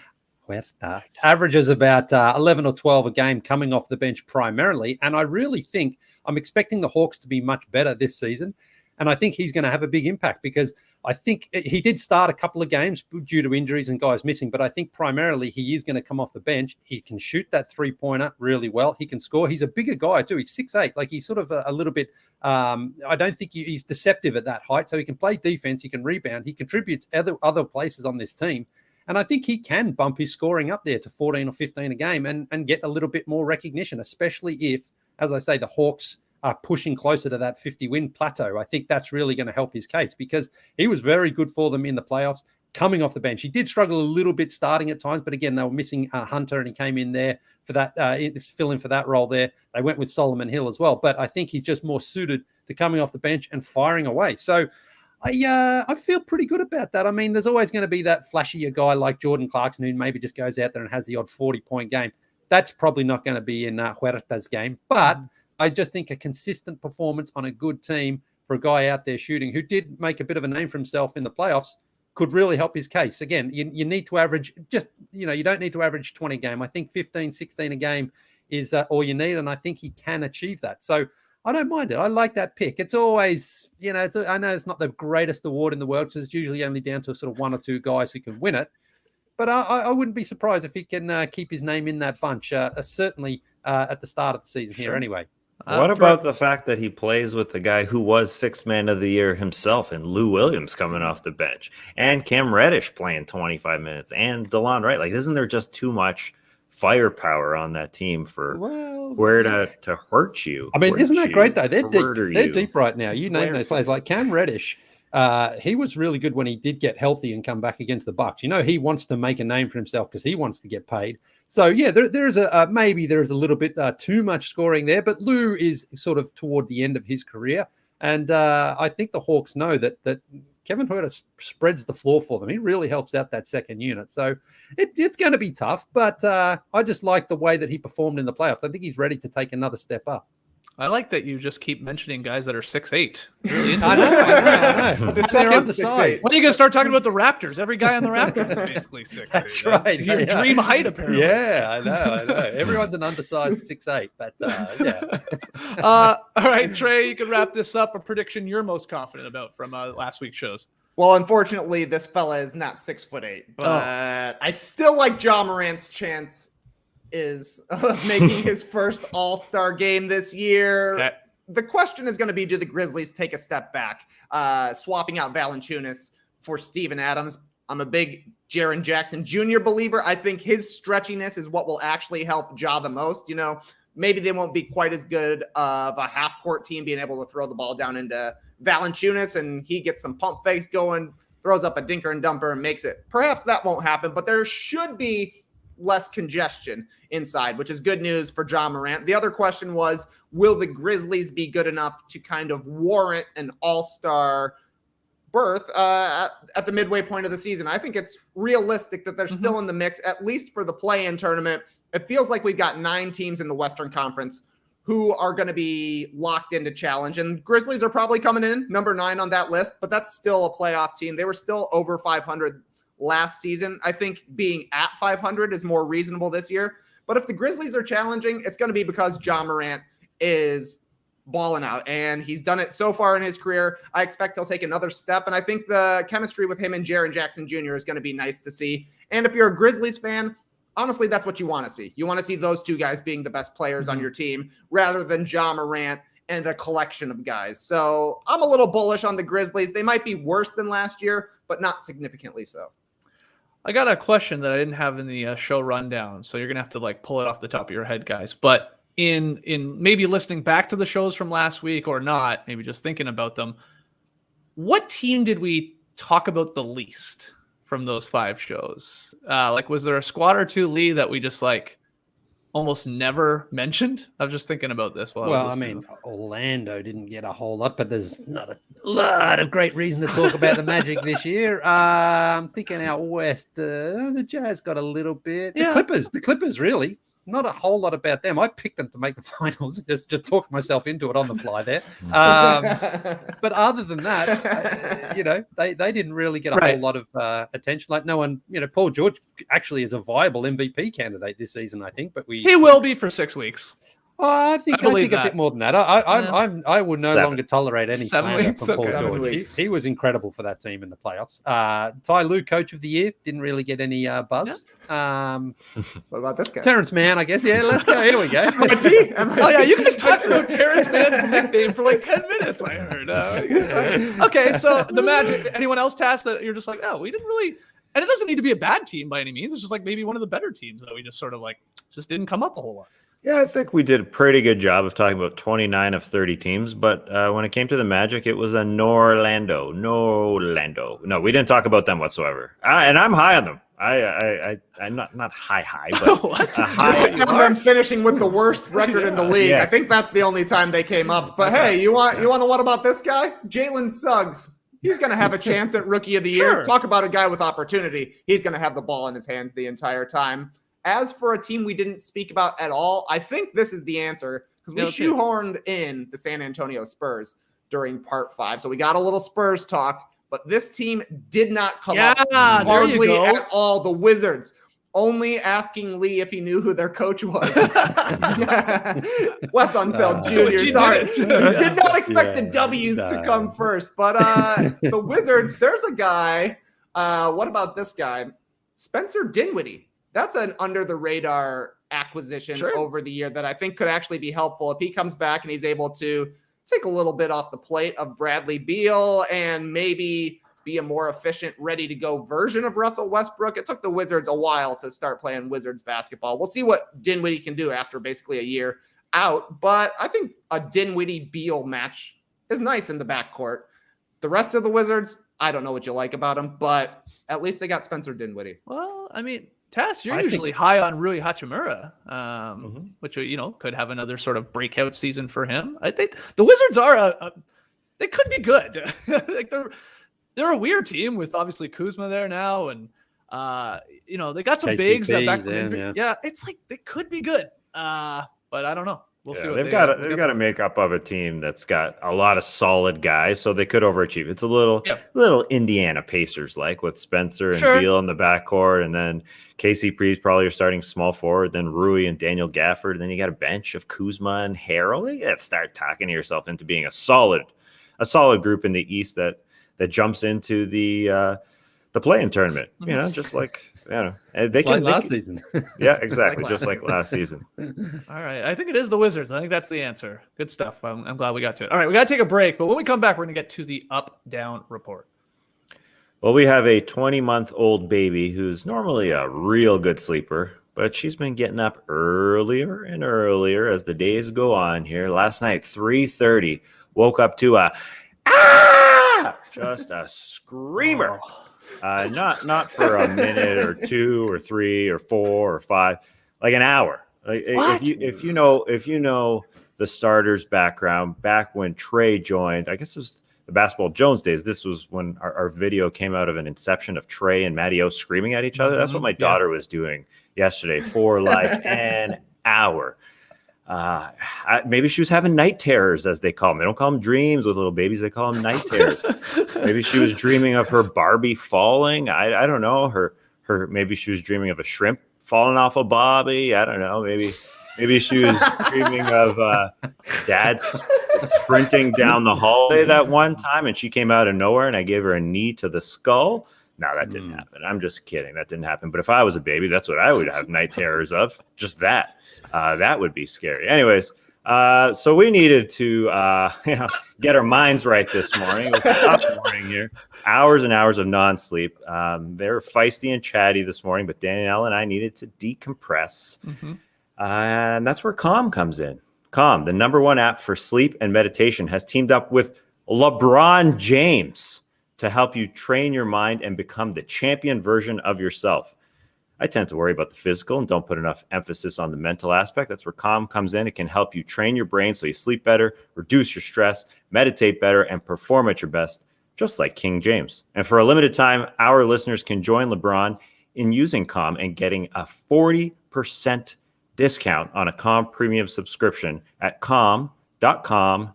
Huerter, averages about 11 or 12 a game coming off the bench primarily. And I really think I'm expecting the Hawks to be much better this season. And I think he's going to have a big impact because I think he did start a couple of games due to injuries and guys missing. But I think primarily he is going to come off the bench. He can shoot that 3-pointer really well. He can score. He's a bigger guy too. He's 6'8". Like he's sort of a little bit, I don't think he's deceptive at that height. So he can play defense. He can rebound. He contributes other places on this team. And I think he can bump his scoring up there to 14 or 15 a game and get a little bit more recognition, especially if, as I say, the Hawks are pushing closer to that 50-win plateau. I think that's really going to help his case because he was very good for them in the playoffs coming off the bench. He did struggle a little bit starting at times, but again, they were missing Hunter, and he came in there for that, fill in for that role there. They went with Solomon Hill as well, but I think he's just more suited to coming off the bench and firing away. So I feel pretty good about that. I mean, there's always going to be that flashier guy like Jordan Clarkson who maybe just goes out there and has the odd 40-point game. That's probably not going to be in Huerta's game, but I just think a consistent performance on a good team for a guy out there shooting who did make a bit of a name for himself in the playoffs could really help his case. Again, you need to average you don't need to average 20 a game. I think 15, 16 a game is all you need, and I think he can achieve that. So I don't mind it. I like that pick. It's always, I know it's not the greatest award in the world because it's usually only down to sort of 1 or 2 guys who can win it. But I wouldn't be surprised if he can keep his name in that bunch, certainly at the start of the season here anyway. What about the fact that he plays with the guy who was 6th Man of the Year himself and Lou Williams coming off the bench and Cam Reddish playing 25 minutes and DeLon Wright? Like, isn't there just too much firepower on that team for where to hurt you? I mean, isn't that great though? They're deep. They're deep right now. You name those players like Cam Reddish. He was really good when he did get healthy and come back against the Bucks. He wants to make a name for himself because he wants to get paid. So yeah, there is maybe there is a little bit too much scoring there, but Lou is sort of toward the end of his career, and I think the Hawks know that KEvin Huerter spreads the floor for them. He really helps out that second unit. So it's going to be tough, but I just like the way that he performed in the playoffs. I think he's ready to take another step up. I like that you just keep mentioning guys that are 6'8". Really I know. They're undersized. When are you going to start talking about the Raptors? Every guy on the Raptors is basically 6'8". That's right. Your dream height, apparently. Yeah, I know. Everyone's an undersized 6'8", but yeah. All right, Trey, you can wrap this up. A prediction you're most confident about from last week's shows. Well, unfortunately, this fella is not 6'8", but I still like Ja Morant's chance is making his first All-Star game this year. Okay. The question is going to be, do the Grizzlies take a step back, swapping out Valanciunas for Steven Adams? I'm a big Jaren Jackson Jr. believer. I think his stretchiness is what will actually help Ja the most. Maybe they won't be quite as good of a half-court team being able to throw the ball down into Valanciunas, and he gets some pump fakes going, throws up a dinker and dumper and makes it. Perhaps that won't happen, but there should be less congestion inside, which is good news for Ja Morant. The other question was, will the Grizzlies be good enough to kind of warrant an all-star berth at the midway point of the season? I think it's realistic that they're still in the mix, at least for the play-in tournament. It feels like we've got 9 teams in the Western Conference who are going to be locked into challenge. And Grizzlies are probably coming in number 9 on that list, but that's still a playoff team. They were still over 500 last season. I think being at 500 is more reasonable this year. But if the Grizzlies are challenging, it's going to be because Ja Morant is balling out, and he's done it so far in his career. I expect he'll take another step, and I think the chemistry with him and Jaren Jackson Jr. is going to be nice to see. And if you're a Grizzlies fan, honestly, that's what you want to see. You want to see those two guys being the best players on your team rather than Ja Morant and a collection of guys. So I'm a little bullish on the Grizzlies. They might be worse than last year, but not significantly so. I got a question that I didn't have in the show rundown, so you're going to have to like pull it off the top of your head, guys. But in maybe listening back to the shows from last week or not, maybe just thinking about them, what team did we talk about the least from those 5 shows? Like, was there a squad or two, Leigh, that we just like almost never mentioned? I was just thinking about this. I mean, Orlando didn't get a whole lot, but there's not a lot of great reason to talk about the Magic this year. I'm thinking out west, the Jazz got a little bit. The Clippers, really. Not a whole lot about them. I picked them to make the finals, just to talk myself into it on the fly there. But other than that, they didn't really get a whole lot of attention. Like no one, Paul George actually is a viable MVP candidate this season, I think. But he will be for 6 weeks. I think a bit more than that. I would no longer tolerate any slander from Paul George. He was incredible for that team in the playoffs. Ty Lue, Coach of the Year, didn't really get any buzz. What about this guy? Terrence Mann, I guess. Yeah, let's go. Here we go. Oh, yeah, you guys talked about Terrence Mann's nickname for like 10 minutes, I heard. Okay, so the Magic, anyone else tasked that you're just like, we didn't really, and it doesn't need to be a bad team by any means. It's just like maybe one of the better teams that we just sort of like just didn't come up a whole lot. Yeah, I think we did a pretty good job of talking about 29 of 30 teams, but when it came to the Magic, it was a Norlando. No, we didn't talk about them whatsoever. And I'm high on them. I'm not high, but high. And them finishing with the worst record in the league. Yes. I think that's the only time they came up. But hey, you want to what about this guy? Jalen Suggs. He's going to have a chance at Rookie of the Year. Talk about a guy with opportunity. He's going to have the ball in his hands the entire time. As for a team we didn't speak about at all, I think this is the answer because we shoehorned in the San Antonio Spurs during part 5. So we got a little Spurs talk, but this team did not come up hardly at all. The Wizards, only asking Leigh if he knew who their coach was. Wes Unseld Jr. Sorry. Did not expect the W's to come first. But the Wizards, there's a guy. What about this guy? Spencer Dinwiddie. That's an under-the-radar acquisition over the year that I think could actually be helpful if he comes back and he's able to take a little bit off the plate of Bradley Beal and maybe be a more efficient, ready-to-go version of Russell Westbrook. It took the Wizards a while to start playing Wizards basketball. We'll see what Dinwiddie can do after basically a year out, but I think a Dinwiddie-Beal match is nice in the backcourt. The rest of the Wizards, I don't know what you like about them, but at least they got Spencer Dinwiddie. Well, I mean, Tass, you're usually high on Rui Hachimura, which, could have another sort of breakout season for him. I think the Wizards are they could be good. Like they're a weird team with obviously Kuzma there now. And, they got some KCPs, bigs that back from injury. Yeah, it's like they could be good. But I don't know. We'll see what they've got a makeup of a team that's got a lot of solid guys, so they could overachieve. It's a little Indiana Pacers like with Spencer and Beal in the backcourt, and then KCP is probably your starting small forward, then Rui and Daniel Gafford, and then you got a bench of Kuzma and Harrell. You got to start talking to yourself into being a solid group in the East that jumps into the play-in tournament. Just like last season. Yeah, exactly, just like last season. All right, I think it is the Wizards. I think that's the answer. Good stuff. I'm glad we got to it. All right, we got to take a break, but when we come back, we're going to get to the up-down report. Well, we have a 20-month-old baby who's normally a real good sleeper, but she's been getting up earlier and earlier as the days go on here. Last night, 3:30, woke up to just a screamer Not for a minute or 2 or 3 or 4 or 5, like an hour. Like if you know the starter's background, back when Trey joined, I guess it was the Basketball Jones days. This was when our video came out of an inception of Trey and Matty O screaming at each other. That's what my daughter was doing yesterday for like an hour. Maybe she was having night terrors, as they call them. They don't call them dreams with little babies. They call them night terrors. Maybe she was dreaming of her Barbie falling. I don't know. Maybe she was dreaming of a shrimp falling off a Bobby. I don't know. Maybe she was dreaming of Dad sprinting down the hallway that one time, and she came out of nowhere, and I gave her a knee to the skull. No, that didn't happen. I'm just kidding. That didn't happen. But if I was a baby, that's what I would have night terrors of. Just that. That would be scary. Anyways, so we needed to get our minds right this morning. It was a tough morning here. Hours and hours of non-sleep. They were feisty and chatty this morning, but Danielle and I needed to decompress. And that's where Calm comes in. Calm, the #1 app for sleep and meditation, has teamed up with LeBron James to help you train your mind and become the champion version of yourself. I tend to worry about the physical and don't put enough emphasis on the mental aspect. That's where Calm comes in. It can help you train your brain so you sleep better, reduce your stress, meditate better, and perform at your best, just like King James. And for a limited time, our listeners can join LeBron in using Calm and getting a 40% discount on a Calm premium subscription at calm.com/nodunks.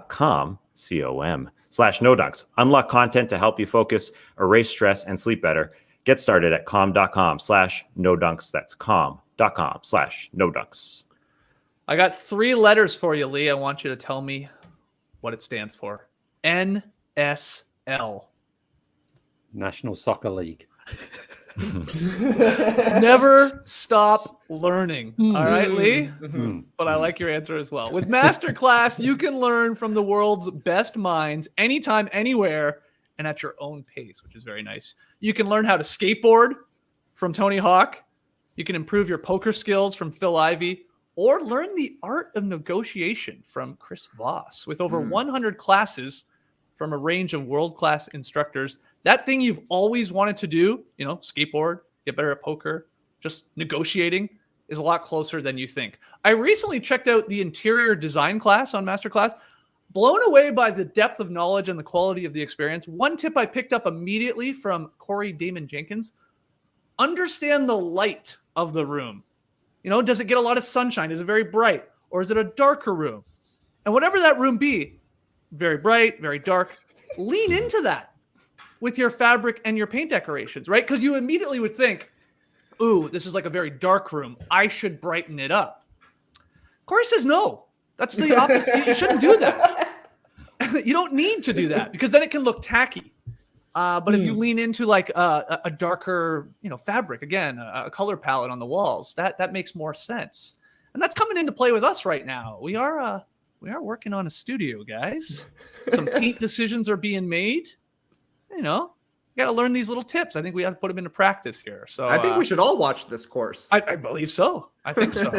calm.com/nodunks. Unlock content to help you focus, erase stress, and sleep better. Get started at calm.com/nodunks. That's calm.com/nodunks. I got 3 letters for you, Leigh. I want you to tell me what it stands for. NSL. National Soccer League. Never stop learning. All right, Leigh? But I like your answer as well. With Masterclass, you can learn from the world's best minds anytime, anywhere, and at your own pace, which is very nice. You can learn how to skateboard from Tony Hawk. You can improve your poker skills from Phil Ivey, or learn the art of negotiation from Chris Voss. With over 100 classes from a range of world-class instructors, that thing you've always wanted to do, skateboard, get better at poker, just negotiating, is a lot closer than you think. I recently checked out the interior design class on Masterclass. Blown away by the depth of knowledge and the quality of the experience. One tip I picked up immediately from Corey Damon Jenkins: understand the light of the room. Does it get a lot of sunshine? Is it very bright? Or is it a darker room? And whatever that room be, very bright, very dark, lean into that with your fabric and your paint decorations, right? Because you immediately would think, ooh, this is like a very dark room. I should brighten it up. Corey says no. That's the opposite. You shouldn't do that. You don't need to do that because then it can look tacky. But if you lean into like a darker, fabric, again, a color palette on the walls, that makes more sense. And that's coming into play with us right now. We are working on a studio, guys. Some paint decisions are being made. You got to learn these little tips. I think we have to put them into practice here. So I think we should all watch this course. I believe so. I think so.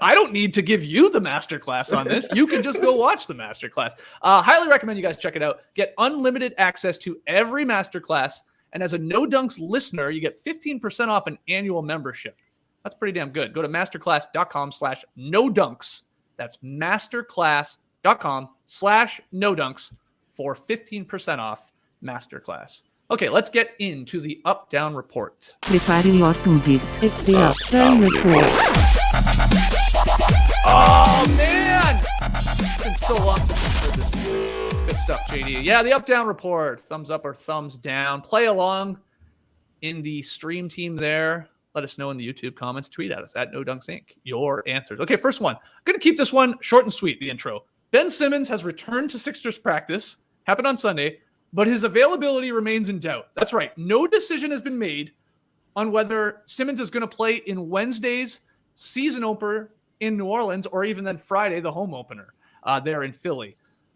I don't need to give you the masterclass on this. You can just go watch the masterclass. Highly recommend you guys check it out. Get unlimited access to every masterclass. And as a No Dunks listener, you get 15% off an annual membership. That's pretty damn good. Go to masterclass.com/nodunks. That's masterclass.com/nodunks for 15% off Masterclass. Okay, let's get into the up-down report. Prepare your tubes. It's the up-down report. Oh, man! It's been so long since I heard this. Good stuff, JD. Yeah, the up-down report. Thumbs up or thumbs down. Play along in the stream team there. Let us know in the YouTube comments. Tweet at us at No Dunks Inc. Your answers. Okay, first one. I'm going to keep this one short and sweet, the intro. Ben Simmons has returned to Sixers practice. Happened on Sunday. But his availability remains in doubt. That's right. No decision has been made on whether Simmons is going to play in Wednesday's season opener in New Orleans or even then Friday, the home opener there in Philly.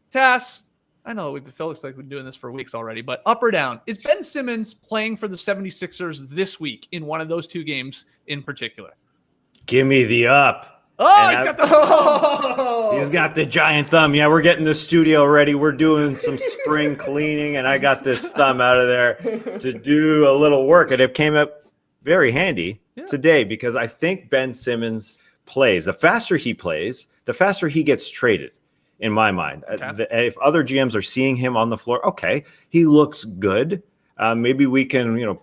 Tass, I know it feels like we've been doing this for weeks already, but up or down, is Ben Simmons playing for the 76ers this week in one of those 2 games in particular? Give me the up. Oh, he's got the He's got the giant thumb. Yeah, we're getting the studio ready. We're doing some spring cleaning, and I got this thumb out of there to do a little work. And it came up very handy today because I think Ben Simmons plays. The faster he plays, the faster he gets traded, in my mind. Okay. If other GMs are seeing him on the floor, okay, he looks good. Maybe we can,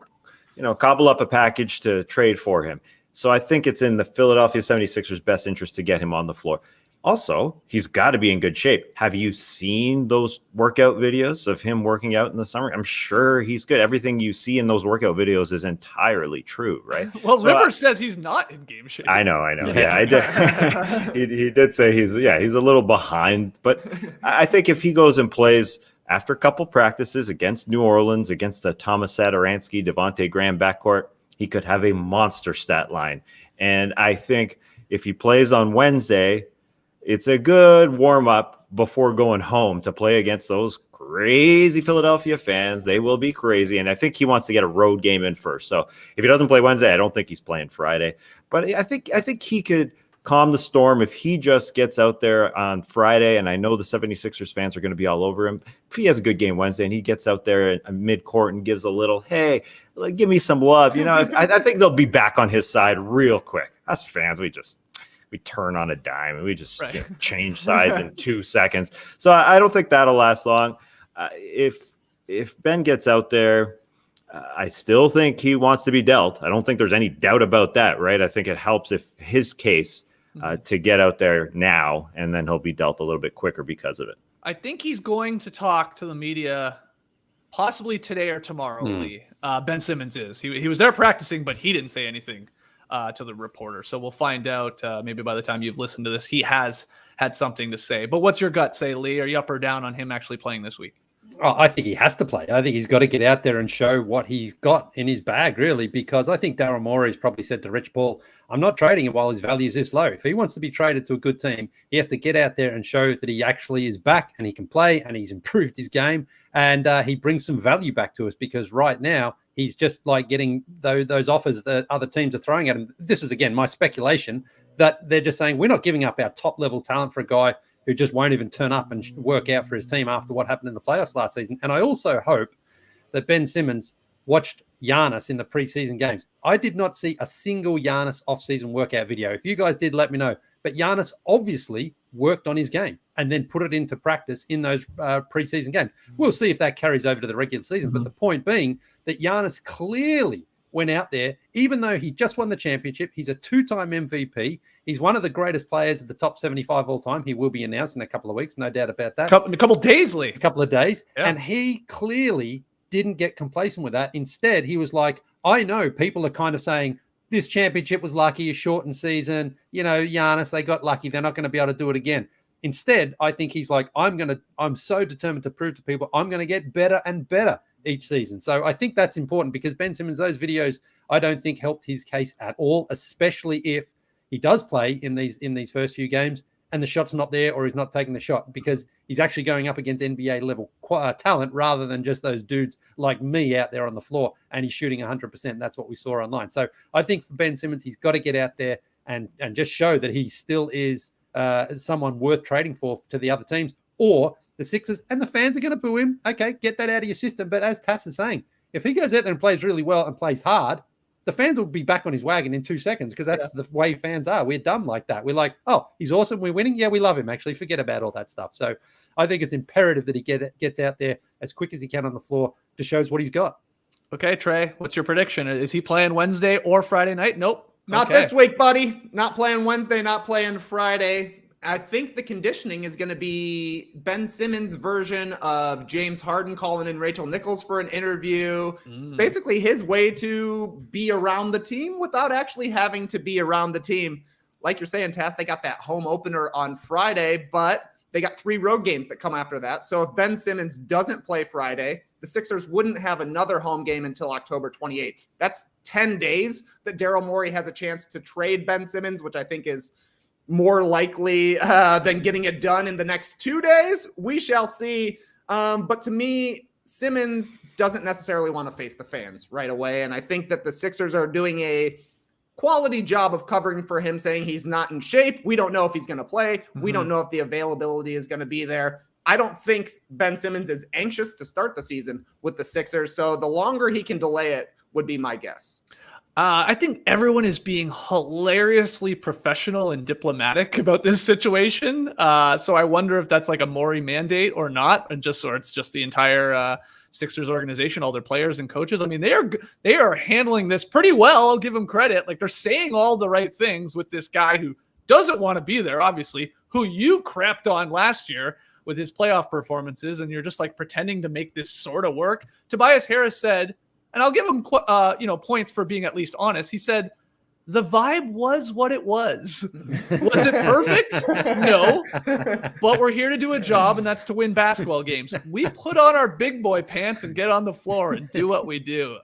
cobble up a package to trade for him. So I think it's in the Philadelphia 76ers' best interest to get him on the floor. Also, he's got to be in good shape. Have you seen those workout videos of him working out in the summer? I'm sure he's good. Everything you see in those workout videos is entirely true, right? Well, Rivers says he's not in game shape. I know. Yeah, I did. he did say he's a little behind. But I think if he goes and plays after a couple practices against New Orleans, against the Thomas Satoransky, Devontae Graham backcourt, he could have a monster stat line. And I think if he plays on Wednesday, it's a good warm-up before going home to play against those crazy Philadelphia fans. They will be crazy. And I think he wants to get a road game in first. So if he doesn't play Wednesday, I don't think he's playing Friday. But I think he could calm the storm if he just gets out there on Friday. And I know the 76ers fans are going to be all over him. If he has a good game Wednesday and he gets out there in mid-court and gives a little, hey, give me some love. I think they'll be back on his side real quick. Us fans, we turn on a dime and we just change sides in 2 seconds. So I don't think that'll last long. If Ben gets out there, I still think he wants to be dealt. I don't think there's any doubt about that, right? I think it helps if his case to get out there now, and then he'll be dealt a little bit quicker because of it. I think he's going to talk to the media possibly today or tomorrow, Leigh. Ben Simmons is. He was there practicing, but he didn't say anything to the reporter. So we'll find out maybe by the time you've listened to this, he has had something to say. But what's your gut say, Leigh? Are you up or down on him actually playing this week? Oh, I think he has to play. I think he's got to get out there and show what he's got in his bag, really, because I think Daryl Morey's probably said to Rich Paul, I'm not trading him while his value is this low. If he wants to be traded to a good team, he has to get out there and show that he actually is back and he can play and he's improved his game and he brings some value back to us, because right now he's just like getting those offers that other teams are throwing at him. This is, again, my speculation, that they're just saying we're not giving up our top-level talent for a guy who just won't even turn up and work out for his team after what happened in the playoffs last season. And I also hope that Ben Simmons watched Giannis in the preseason games. I did not see a single Giannis off-season workout video. If you guys did, let me know. But Giannis obviously worked on his game and then put it into practice in those preseason games. We'll see if that carries over to the regular season. But the point being that Giannis clearly went out there, even though he just won the championship. He's a two-time MVP. He's one of the greatest players at the top 75 all time. He will be announced in a couple of weeks, no doubt about that. In a couple of days, Leigh. A couple of days. Yeah. And he clearly didn't get complacent with that. Instead, he was like, I know people are kind of saying, this championship was lucky, a shortened season. Giannis, they got lucky. They're not going to be able to do it again. Instead, I think he's like, I'm so determined to prove to people I'm going to get better and better each season. So I think that's important, because Ben Simmons, those videos, I don't think helped his case at all, especially if he does play in these first few games and the shot's not there, or he's not taking the shot, because he's actually going up against NBA level talent rather than just those dudes like me out there on the floor, and he's shooting 100%. That's what we saw online. So I think for Ben Simmons, he's got to get out there and just show that he still is someone worth trading for to the other teams, or the Sixers, and the fans are going to boo him. Okay, get that out of your system. But as Tass is saying, if he goes out there and plays really well and plays hard, the fans will be back on his wagon in 2 seconds, because that's the way fans are. We're dumb like that. We're like, oh, he's awesome. We're winning. Yeah, we love him, actually. Forget about all that stuff. So I think it's imperative that he gets out there as quick as he can on the floor to show us what he's got. Okay, Trey, what's your prediction? Is he playing Wednesday or Friday night? Nope. Not this week, buddy. Not playing Wednesday, not playing Friday. I think the conditioning is going to be Ben Simmons' version of James Harden calling in Rachel Nichols for an interview. Basically his way to be around the team without actually having to be around the team. Like you're saying, Tass, they got that home opener on Friday, but they got 3 road games that come after that. So if Ben Simmons doesn't play Friday, the Sixers wouldn't have another home game until October 28th. That's 10 days that Daryl Morey has a chance to trade Ben Simmons, which I think is more likely than getting it done in the next 2 days. We shall see. But to me, Simmons doesn't necessarily want to face the fans right away. And I think that the Sixers are doing a quality job of covering for him, saying he's not in shape. We don't know if he's going to play. We don't know if the availability is going to be there. I don't think Ben Simmons is anxious to start the season with the Sixers. So the longer he can delay it would be my guess. I think everyone is being hilariously professional and diplomatic about this situation. So I wonder if that's like a Morey mandate or not, or it's just the entire Sixers organization, all their players and coaches. I mean, they are handling this pretty well. I'll give them credit. Like, they're saying all the right things with this guy who doesn't want to be there, obviously, who you crapped on last year with his playoff performances, and you're just like pretending to make this sort of work. Tobias Harris said, and I'll give him points for being at least honest. He said, the vibe was what it was. Was it perfect? No. But we're here to do a job, and that's to win basketball games. We put on our big boy pants and get on the floor and do what we do.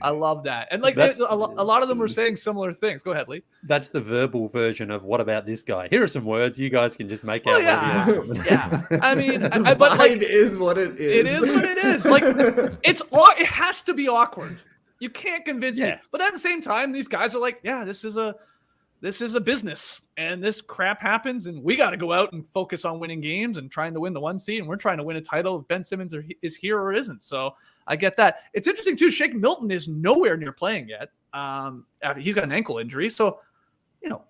I love that. And like a lot of them were saying similar things. Go ahead, Leigh. That's the verbal version of what about this guy? Here are some words. You guys can just make out. Yeah. I mean, but like, it is what it is. It is what it is. Like, it has to be awkward. You can't convince me. But at the same time, these guys are like, yeah, this is a business, and this crap happens, and we got to go out and focus on winning games and trying to win the 1 seed, and we're trying to win a title if Ben Simmons is here or isn't. So I get that. It's interesting too. Shake Milton is nowhere near playing yet. He's got an ankle injury, so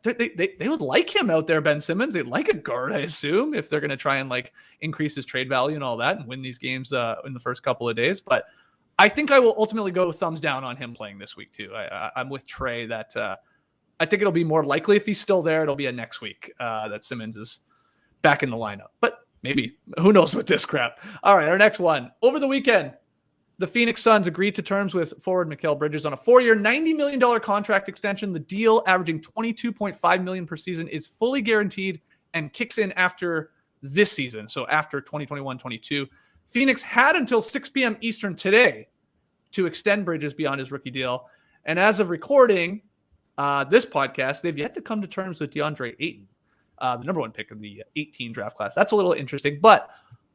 they would like him out there, Ben Simmons. They like a guard, I assume, if they're going to try and like increase his trade value and all that, and win these games in the first couple of days. But I think I will ultimately go thumbs down on him playing this week too. I'm with Trey that I think it'll be more likely if he's still there. It'll be a next week that Simmons is back in the lineup. But maybe, who knows with this crap. All right, our next one. Over the weekend, the Phoenix Suns agreed to terms with forward Mikal Bridges on a 4-year, $90 million contract extension. The deal, averaging $22.5 million per season, is fully guaranteed and kicks in after this season, so after 2021-22. Phoenix had until 6 p.m. Eastern today to extend Bridges beyond his rookie deal. And as of recording this podcast, they've yet to come to terms with DeAndre Ayton, the number 1 pick of the 18 draft class. That's a little interesting. But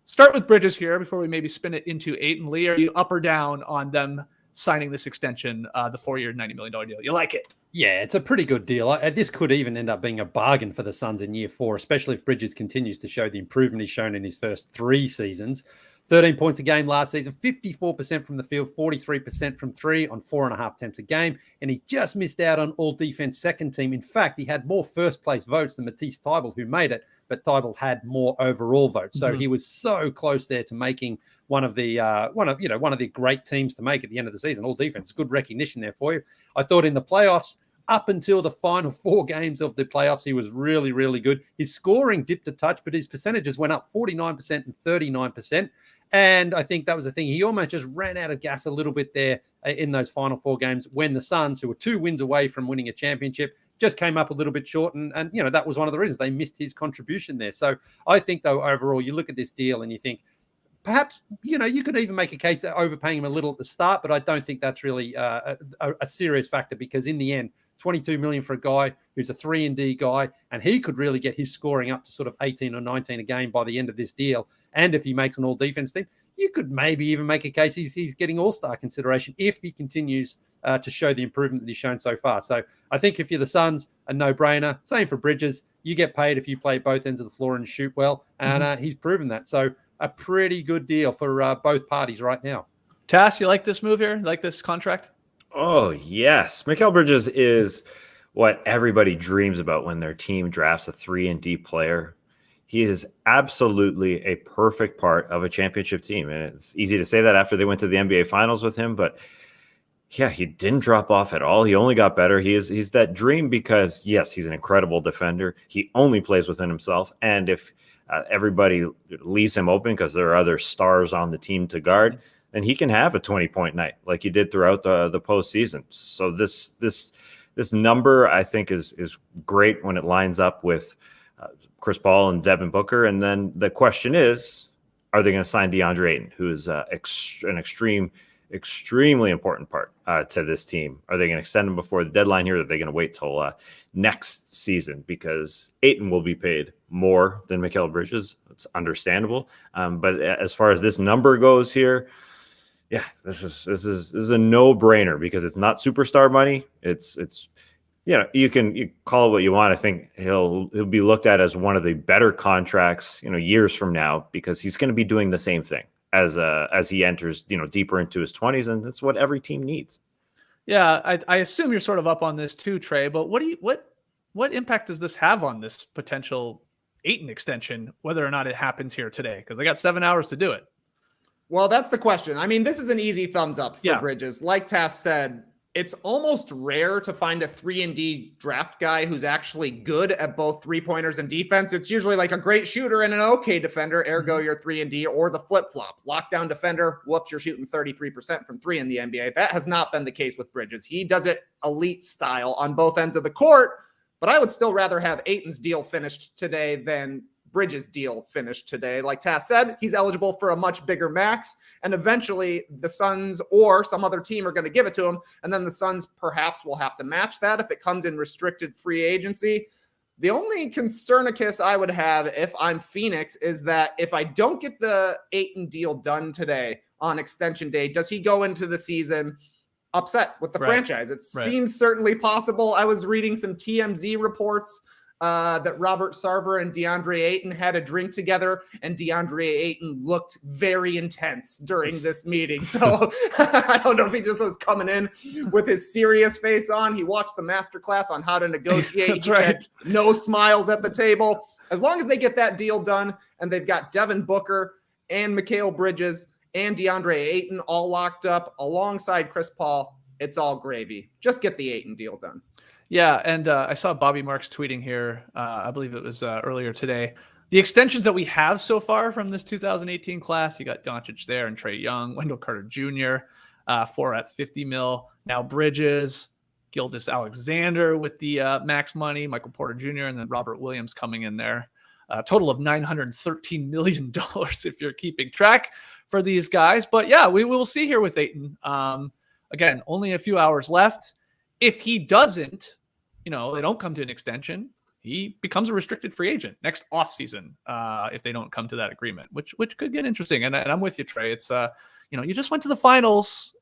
start with Bridges here before we maybe spin it into Ayton. Leigh, are you up or down on them signing this extension, the 4-year, $90 million deal? You like it? Yeah, it's a pretty good deal. This could even end up being a bargain for the Suns in year 4, especially if Bridges continues to show the improvement he's shown in his first 3 seasons. 13 points a game last season, 54% from the field, 43% from 3 on 4.5 attempts a game. And he just missed out on all defense second team. In fact, he had more first place votes than Matisse Thybulle, who made it, but Thybulle had more overall votes. So he was so close there to making one of the great teams to make at the end of the season. All defense, good recognition there for you. I thought in the playoffs, up until the final 4 games of the playoffs, he was really, really good. His scoring dipped a touch, but his percentages went up 49% and 39%. And I think that was the thing. He almost just ran out of gas a little bit there in those final 4 games when the Suns, who were 2 wins away from winning a championship, just came up a little bit short. And that was one of the reasons they missed his contribution there. So I think, though, overall, you look at this deal and you think, perhaps, you could even make a case of overpaying him a little at the start, but I don't think that's really a serious factor, because in the end, $22 million for a guy who's a 3-and-D guy, and he could really get his scoring up to sort of 18 or 19 a game by the end of this deal. And if he makes an all-defense team, you could maybe even make a case he's getting all-star consideration if he continues to show the improvement that he's shown so far. So I think if you're the Suns, a no-brainer. Same for Bridges. You get paid if you play both ends of the floor and shoot well, and he's proven that. So a pretty good deal for both parties right now. Tass, you like this move here? You like this contract? Oh, yes. Mikal Bridges is what everybody dreams about when their team drafts a 3-and-D player. He is absolutely a perfect part of a championship team. And it's easy to say that after they went to the NBA Finals with him. But, yeah, he didn't drop off at all. He only got better. He's that dream because, yes, he's an incredible defender. He only plays within himself. And if everybody leaves him open because there are other stars on the team to guard, and he can have a 20-point night like he did throughout the postseason. So this number, I think, is great when it lines up with Chris Paul and Devin Booker. And then the question is, are they going to sign DeAndre Ayton, who is an extremely important part to this team? Are they going to extend him before the deadline here, or are they going to wait till next season? Because Ayton will be paid more than Mikal Bridges. It's understandable. But as far as this number goes here, yeah, this is a no-brainer because it's not superstar money. It's you call it what you want. I think he'll be looked at as one of the better contracts, years from now, because he's going to be doing the same thing as he enters, deeper into his 20s, and that's what every team needs. Yeah, I assume you're sort of up on this too, Trey. But what impact does this have on this potential Ayton extension, whether or not it happens here today? Because they got 7 hours to do it. Well, that's the question. I mean, this is an easy thumbs up for Bridges. Like Tass said, it's almost rare to find a 3-and-D draft guy who's actually good at both three-pointers and defense. It's usually like a great shooter and an okay defender, ergo you're 3-and-D, or the flip-flop. Lockdown defender, whoops, you're shooting 33% from three in the NBA. That has not been the case with Bridges. He does it elite style on both ends of the court, but I would still rather have Ayton's deal finished today than Bridges' deal finished today. Like Tass said, he's eligible for a much bigger max, and eventually the Suns or some other team are going to give it to him, and then the Suns perhaps will have to match that if it comes in restricted free agency. The only concernicus I would have if I'm Phoenix is that if I don't get the Ayton deal done today on extension day, does he go into the season upset with the franchise? It seems certainly possible. I was reading some TMZ reports that Robert Sarver and DeAndre Ayton had a drink together, and DeAndre Ayton looked very intense during this meeting. So I don't know if he just was coming in with his serious face on. He watched the masterclass on how to negotiate. He said no smiles at the table. As long as they get that deal done and they've got Devin Booker and Mikal Bridges and DeAndre Ayton all locked up alongside Chris Paul, it's all gravy. Just get the Ayton deal done. Yeah, and I saw Bobby Marks tweeting here, I believe it was earlier today, the extensions that we have so far from this 2018 class. You got Doncic there and Trey Young, Wendell Carter Jr., 4 at $50 million. Now Bridges, Gilgeous Alexander with the max money, Michael Porter Jr., and then Robert Williams coming in there. A total of $913 million if you're keeping track for these guys. But yeah, we will see here with Ayton. Again, only a few hours left. If he doesn't, they don't come to an extension, he becomes a restricted free agent next offseason if they don't come to that agreement, which could get interesting. And I'm with you, Trey. It's, you just went to the finals.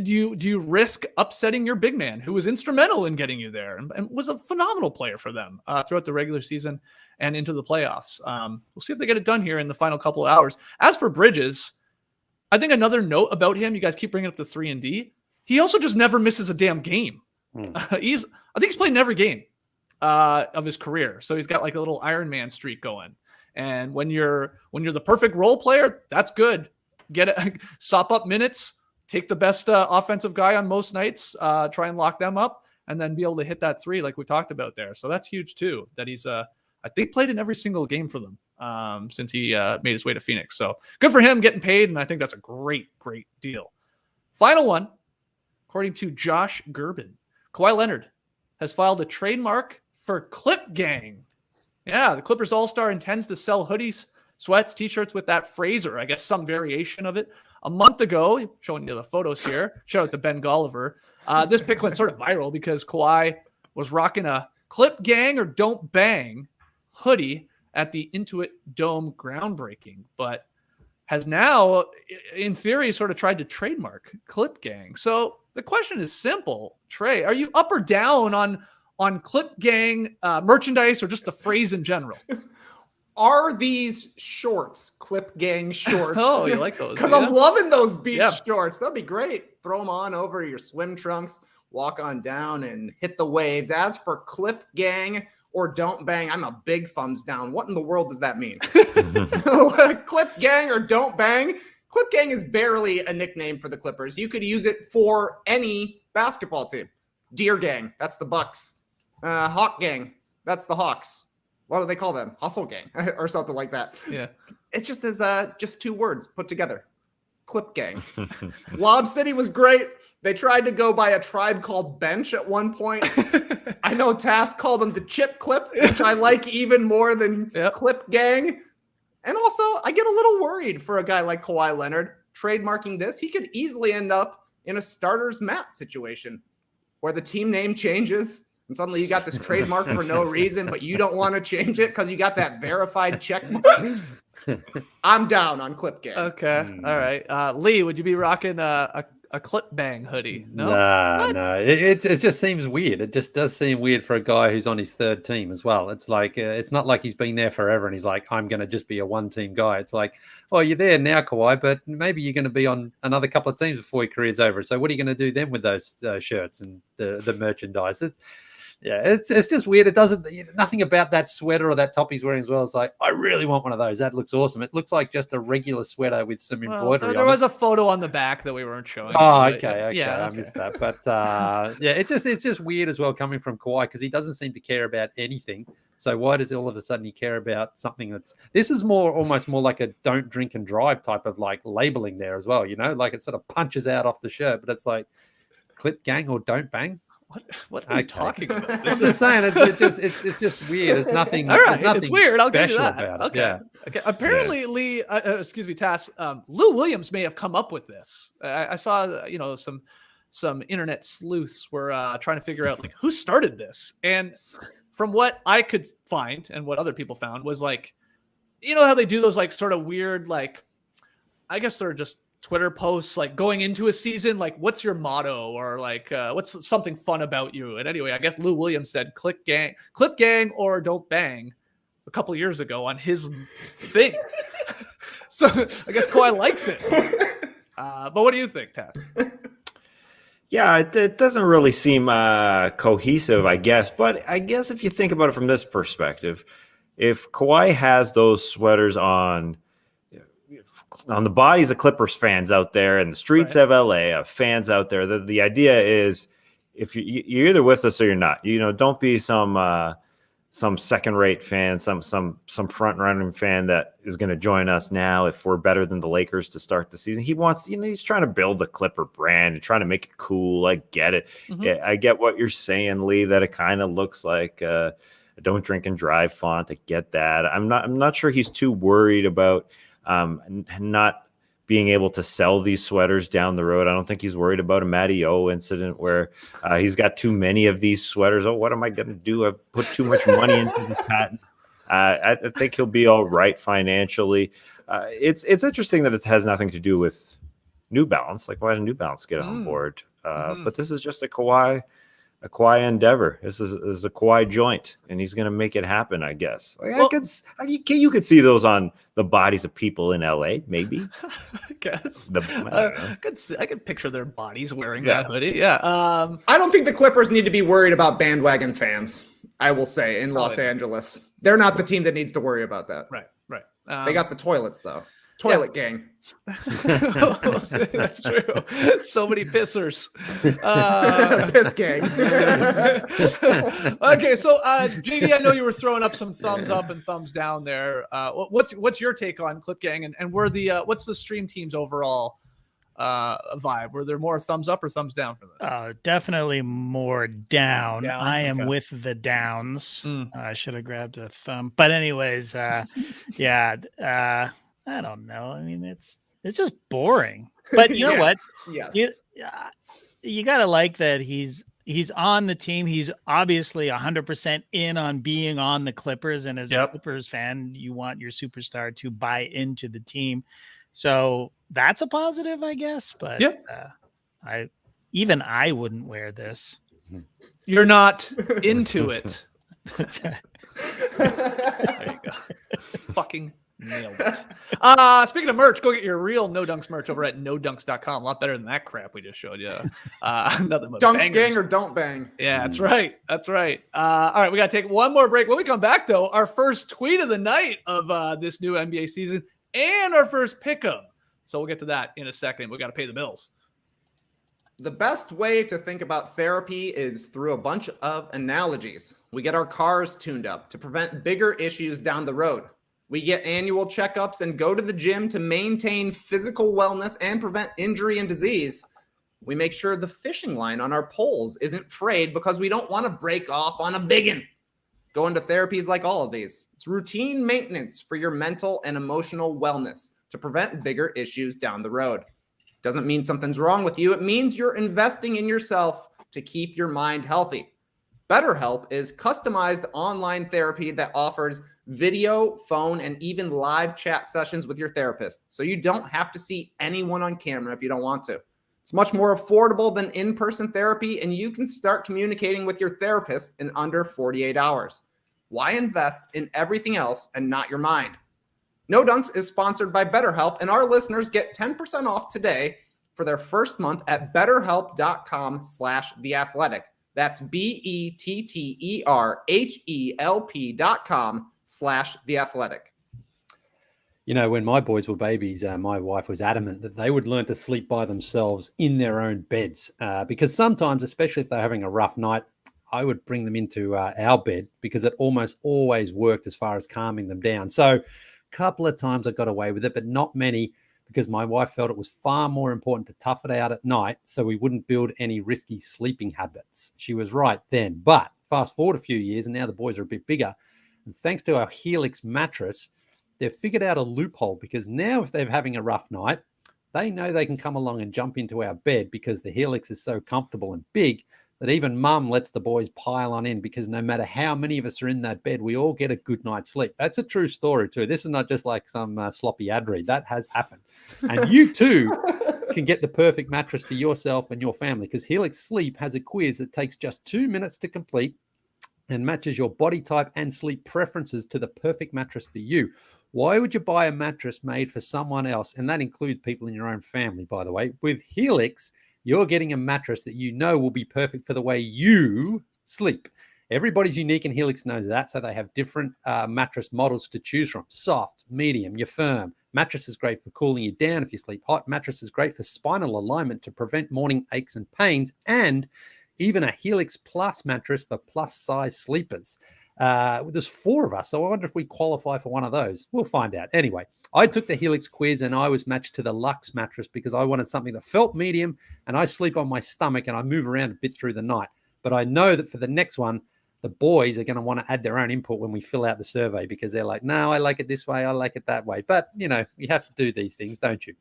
Do you risk upsetting your big man who was instrumental in getting you there and was a phenomenal player for them throughout the regular season and into the playoffs? We'll see if they get it done here in the final couple of hours. As for Bridges, I think another note about him, you guys keep bringing up the 3-and-D. He also just never misses a damn game. I think he's played in every game of his career. So he's got like a little Iron Man streak going. And when you're the perfect role player, that's good. Get it, sop up minutes, take the best offensive guy on most nights, try and lock them up, and then be able to hit that three like we talked about there. So that's huge too, that he's I think played in every single game for them since he made his way to Phoenix. So good for him getting paid. And I think that's a great deal. Final one. According to Josh Gerben, Kawhi Leonard has filed a trademark for Clip Gang. Yeah, the Clippers All-Star intends to sell hoodies, sweats, T-shirts with that phrase, or I guess some variation of it. A month ago, showing you the photos here, shout out to Ben Golliver. This pic went sort of viral because Kawhi was rocking a Clip Gang or Don't Bang hoodie at the Intuit Dome groundbreaking, but has now, in theory, sort of tried to trademark Clip Gang. So the question is simple, Trey. Are you up or down on Clip Gang merchandise or just the phrase in general? Are these shorts Clip Gang shorts? Oh, you like those? Because I'm loving those beach shorts. That'd be great. Throw them on over your swim trunks, walk on down and hit the waves. As for Clip Gang or Don't Bang, I'm a big thumbs down. What in the world does that mean? Clip Gang or Don't Bang? Clip Gang is barely a nickname for the Clippers. You could use it for any basketball team. Deer Gang, that's the Bucks. Hawk Gang, that's the Hawks. What do they call them? Hustle Gang or something like that. Yeah. It just is just two words put together. Clip Gang. Lob City was great. They tried to go by a tribe called Bench at one point. I know Tass called them the Chip Clip, which I like even more than Clip Gang. And also, I get a little worried for a guy like Kawhi Leonard. Trademarking this, he could easily end up in a starter's mat situation where the team name changes and suddenly you got this trademark for no reason, but you don't want to change it because you got that verified check mark. I'm down on Clip Gang. Okay. All right. Leigh, would you be rocking a a clip bang hoodie. No, no. It just seems weird. It just does seem weird for a guy who's on his third team as well. It's like it's not like he's been there forever and he's like, I'm going to just be a one-team guy. It's like, well, you're there now, Kawhi, but maybe you're going to be on another couple of teams before your career's over. So what are you going to do then with those shirts and the merchandise? It's just weird. It doesn't, nothing about that sweater or that top he's wearing as well. It's like, I really want one of those. That looks awesome. It looks like just a regular sweater with some embroidery. There was a photo on the back that we weren't showing. Oh, okay. Yeah, I missed that. But it's just weird as well coming from Kawhi because he doesn't seem to care about anything. So why does all of a sudden he care about something this is almost more like a don't drink and drive type of like labeling there as well, like it sort of punches out off the shirt, but it's like clip gang or don't bang. What are you talking about? I'm just saying it's just weird. It's nothing. All right, there's nothing it's weird. I'll give you special that. about it. Okay. Yeah. Okay. Apparently, Leigh, excuse me, Tass. Lou Williams may have come up with this. I saw, some internet sleuths were trying to figure out like who started this, and from what I could find and what other people found was like, how they do those like sort of weird like, I guess they're just Twitter posts like going into a season, like what's your motto or like what's something fun about you? And anyway, I guess Lou Williams said clip gang or don't bang a couple of years ago on his thing. So I guess Kawhi likes it. But what do you think, Tass? Yeah, it doesn't really seem cohesive, I guess. But I guess if you think about it from this perspective, if Kawhi has those sweaters on the bodies of Clippers fans out there and the streets of LA of fans out there, the idea is if you're either with us or you're not. Don't be some second-rate fan, some front-running fan that is going to join us now if we're better than the Lakers to start the season. He wants, he's trying to build a Clipper brand and trying to make it cool. I get it. Mm-hmm. Yeah, I get what you're saying, Leigh, that it kind of looks like a don't drink and drive font. I get that. I'm not sure he's too worried about not being able to sell these sweaters down the road. I don't think he's worried about a Matty O incident where he's got too many of these sweaters. Oh, what am I going to do? I've put too much money into the patent. I think he'll be all right financially. It's interesting that it has nothing to do with New Balance. Like, why did New Balance get on board? But this is just a Kawhi endeavor. This is a Kawhi joint, and he's going to make it happen, I guess. You could see those on the bodies of people in LA, maybe. I guess. I could picture their bodies wearing that hoodie. Yeah. I don't think the Clippers need to be worried about bandwagon fans, I will say, in Los Angeles. They're not the team that needs to worry about that. Right. They got the toilets, though. Toilet gang. That's true. So many pissers. Piss gang. Okay, so JD, I know you were throwing up some thumbs up and thumbs down there. What's your take on Clip Gang and were what's the stream team's overall vibe? Were there more thumbs up or thumbs down for this? Definitely more down. I am with the downs. I should have grabbed a thumb. But anyways, I don't know. I mean, it's just boring. But you know what? Yes. You got to like that he's on the team. He's obviously 100% in on being on the Clippers. And as a Clippers fan, you want your superstar to buy into the team. So that's a positive, I guess. But I wouldn't wear this. You're not into it. There you go. Fucking nailed it. Speaking of merch, go get your real No Dunks merch over at nodunks.com. A lot better than that crap we just showed you. Nothing but Dunks bangers. gang or don't bang. Yeah, that's right. All right, we got to take one more break. When we come back, though, our first tweet of the night of this new NBA season and our first pick'em. So we'll get to that in a second. We got to pay the bills. The best way to think about therapy is through a bunch of analogies. We get our cars tuned up to prevent bigger issues down the road. We get annual checkups and go to the gym to maintain physical wellness and prevent injury and disease. We make sure the fishing line on our poles isn't frayed because we don't want to break off on a biggin. Going to therapy is like all of these. It's routine maintenance for your mental and emotional wellness to prevent bigger issues down the road. Doesn't mean something's wrong with you. It means you're investing in yourself to keep your mind healthy. BetterHelp is customized online therapy that offers video, phone, and even live chat sessions with your therapist. So you don't have to see anyone on camera if you don't want to. It's much more affordable than in-person therapy, and you can start communicating with your therapist in under 48 hours. Why invest in everything else and not your mind? No Dunks is sponsored by BetterHelp, and our listeners get 10% off today for their first month at betterhelp.com/theathletic. That's BETTERHELP.com/theathletic. You know, when my boys were babies, my wife was adamant that they would learn to sleep by themselves in their own beds because sometimes, especially if they're having a rough night, I would bring them into our bed because it almost always worked as far as calming them down. So a couple of times I got away with it, but not many because my wife felt it was far more important to tough it out at night so we wouldn't build any risky sleeping habits. She was right then. But fast forward a few years and now the boys are a bit bigger. And thanks to our Helix mattress, they've figured out a loophole because now if they're having a rough night, they know they can come along and jump into our bed because the Helix is so comfortable and big that even mum lets the boys pile on in because no matter how many of us are in that bed, we all get a good night's sleep. That's a true story too. This is not just like some sloppy ad read. That has happened. And you too can get the perfect mattress for yourself and your family because Helix Sleep has a quiz that takes just 2 minutes to complete and matches your body type and sleep preferences to the perfect mattress for you. Why would you buy a mattress made for someone else? And that includes people in your own family, by the way. With Helix, you're getting a mattress that you know will be perfect for the way you sleep. Everybody's unique and Helix knows that, so they have different mattress models to choose from. Soft, medium, your firm. Mattress is great for cooling you down if you sleep hot. Mattress is great for spinal alignment to prevent morning aches and pains. And even a Helix Plus mattress for plus-size sleepers. There's 4 of us, so I wonder if we qualify for one of those. We'll find out. Anyway, I took the Helix quiz and I was matched to the Luxe mattress because I wanted something that felt medium and I sleep on my stomach and I move around a bit through the night. But I know that for the next one, the boys are going to want to add their own input when we fill out the survey because they're like, no, I like it this way, I like it that way. But, you know, you have to do these things, don't you?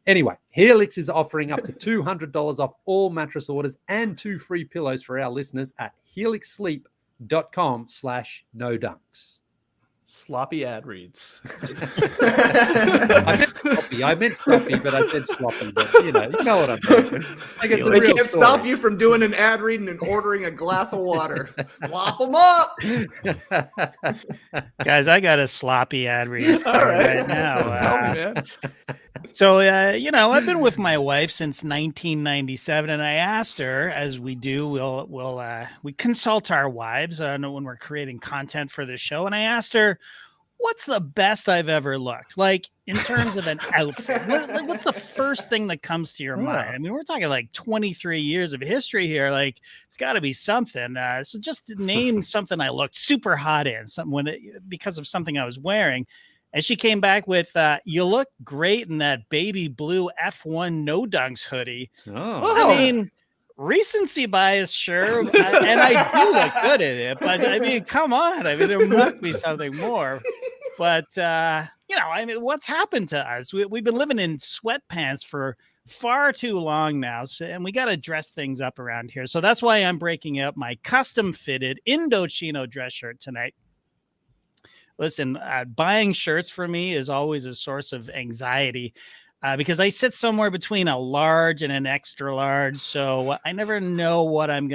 Anyway, Helix is offering up to $200 off all mattress orders and 2 free pillows for our listeners at helixsleep.com/nodunks. Sloppy ad reads. I meant sloppy, but I said sloppy. But you know what I'm saying. Like it's they can't stop you from doing an ad reading and ordering a glass of water. Slop them up, guys. I got a sloppy ad read right now. So, I've been with my wife since 1997, and I asked her, as we do, we consult our wives when we're creating content for the show, and I asked her, what's the best I've ever looked? Like, in terms of an outfit, what's the first thing that comes to your mind? I mean, we're talking like 23 years of history here. Like, it's got to be something. So just name something I looked super hot in, because of something I was wearing. And she came back with, you look great in that baby blue F1 No Dunks hoodie. Oh. I mean, recency bias, sure. And I do look good in it. But, I mean, come on. I mean, there must be something more. But, what's happened to us? We've been living in sweatpants for far too long now. And we got to dress things up around here. So that's why I'm breaking out my custom-fitted Indochino dress shirt tonight. Listen, buying shirts for me is always a source of anxiety because I sit somewhere between a large and an extra large. So I never know what I'm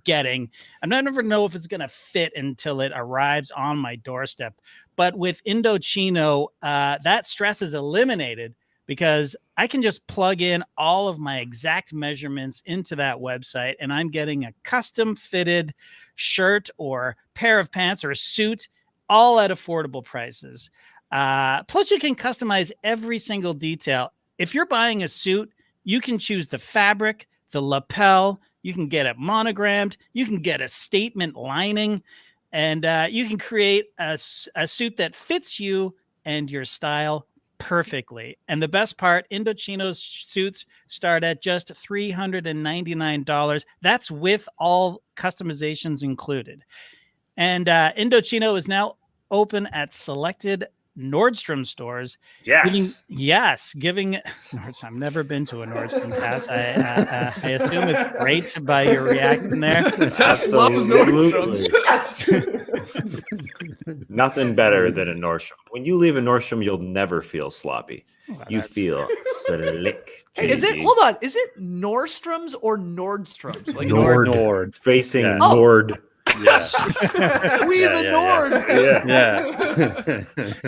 getting. I never know if it's going to fit until it arrives on my doorstep. But with Indochino, that stress is eliminated because I can just plug in all of my exact measurements into that website and I'm getting a custom fitted shirt or pair of pants or a suit, all at affordable prices. Plus, you can customize every single detail. If you're buying a suit, you can choose the fabric, the lapel. You can get it monogrammed. You can get a statement lining. And you can create a suit that fits you and your style perfectly. And the best part, Indochino's suits start at just $399. That's with all customizations included. And Indochino is now open at selected Nordstrom stores. Yes. Giving I've never been to a Nordstrom pass. I assume it's great by your reaction there. Tess loves Nordstrom's. Yes. Nothing better than a Nordstrom. When you leave a Nordstrom, you'll never feel sloppy. You feel slick. Hey, is it? Hold on. Is it Norstroms or Nordstroms? Like Nord. Facing Nord. Yeah. We the Nord. Yeah.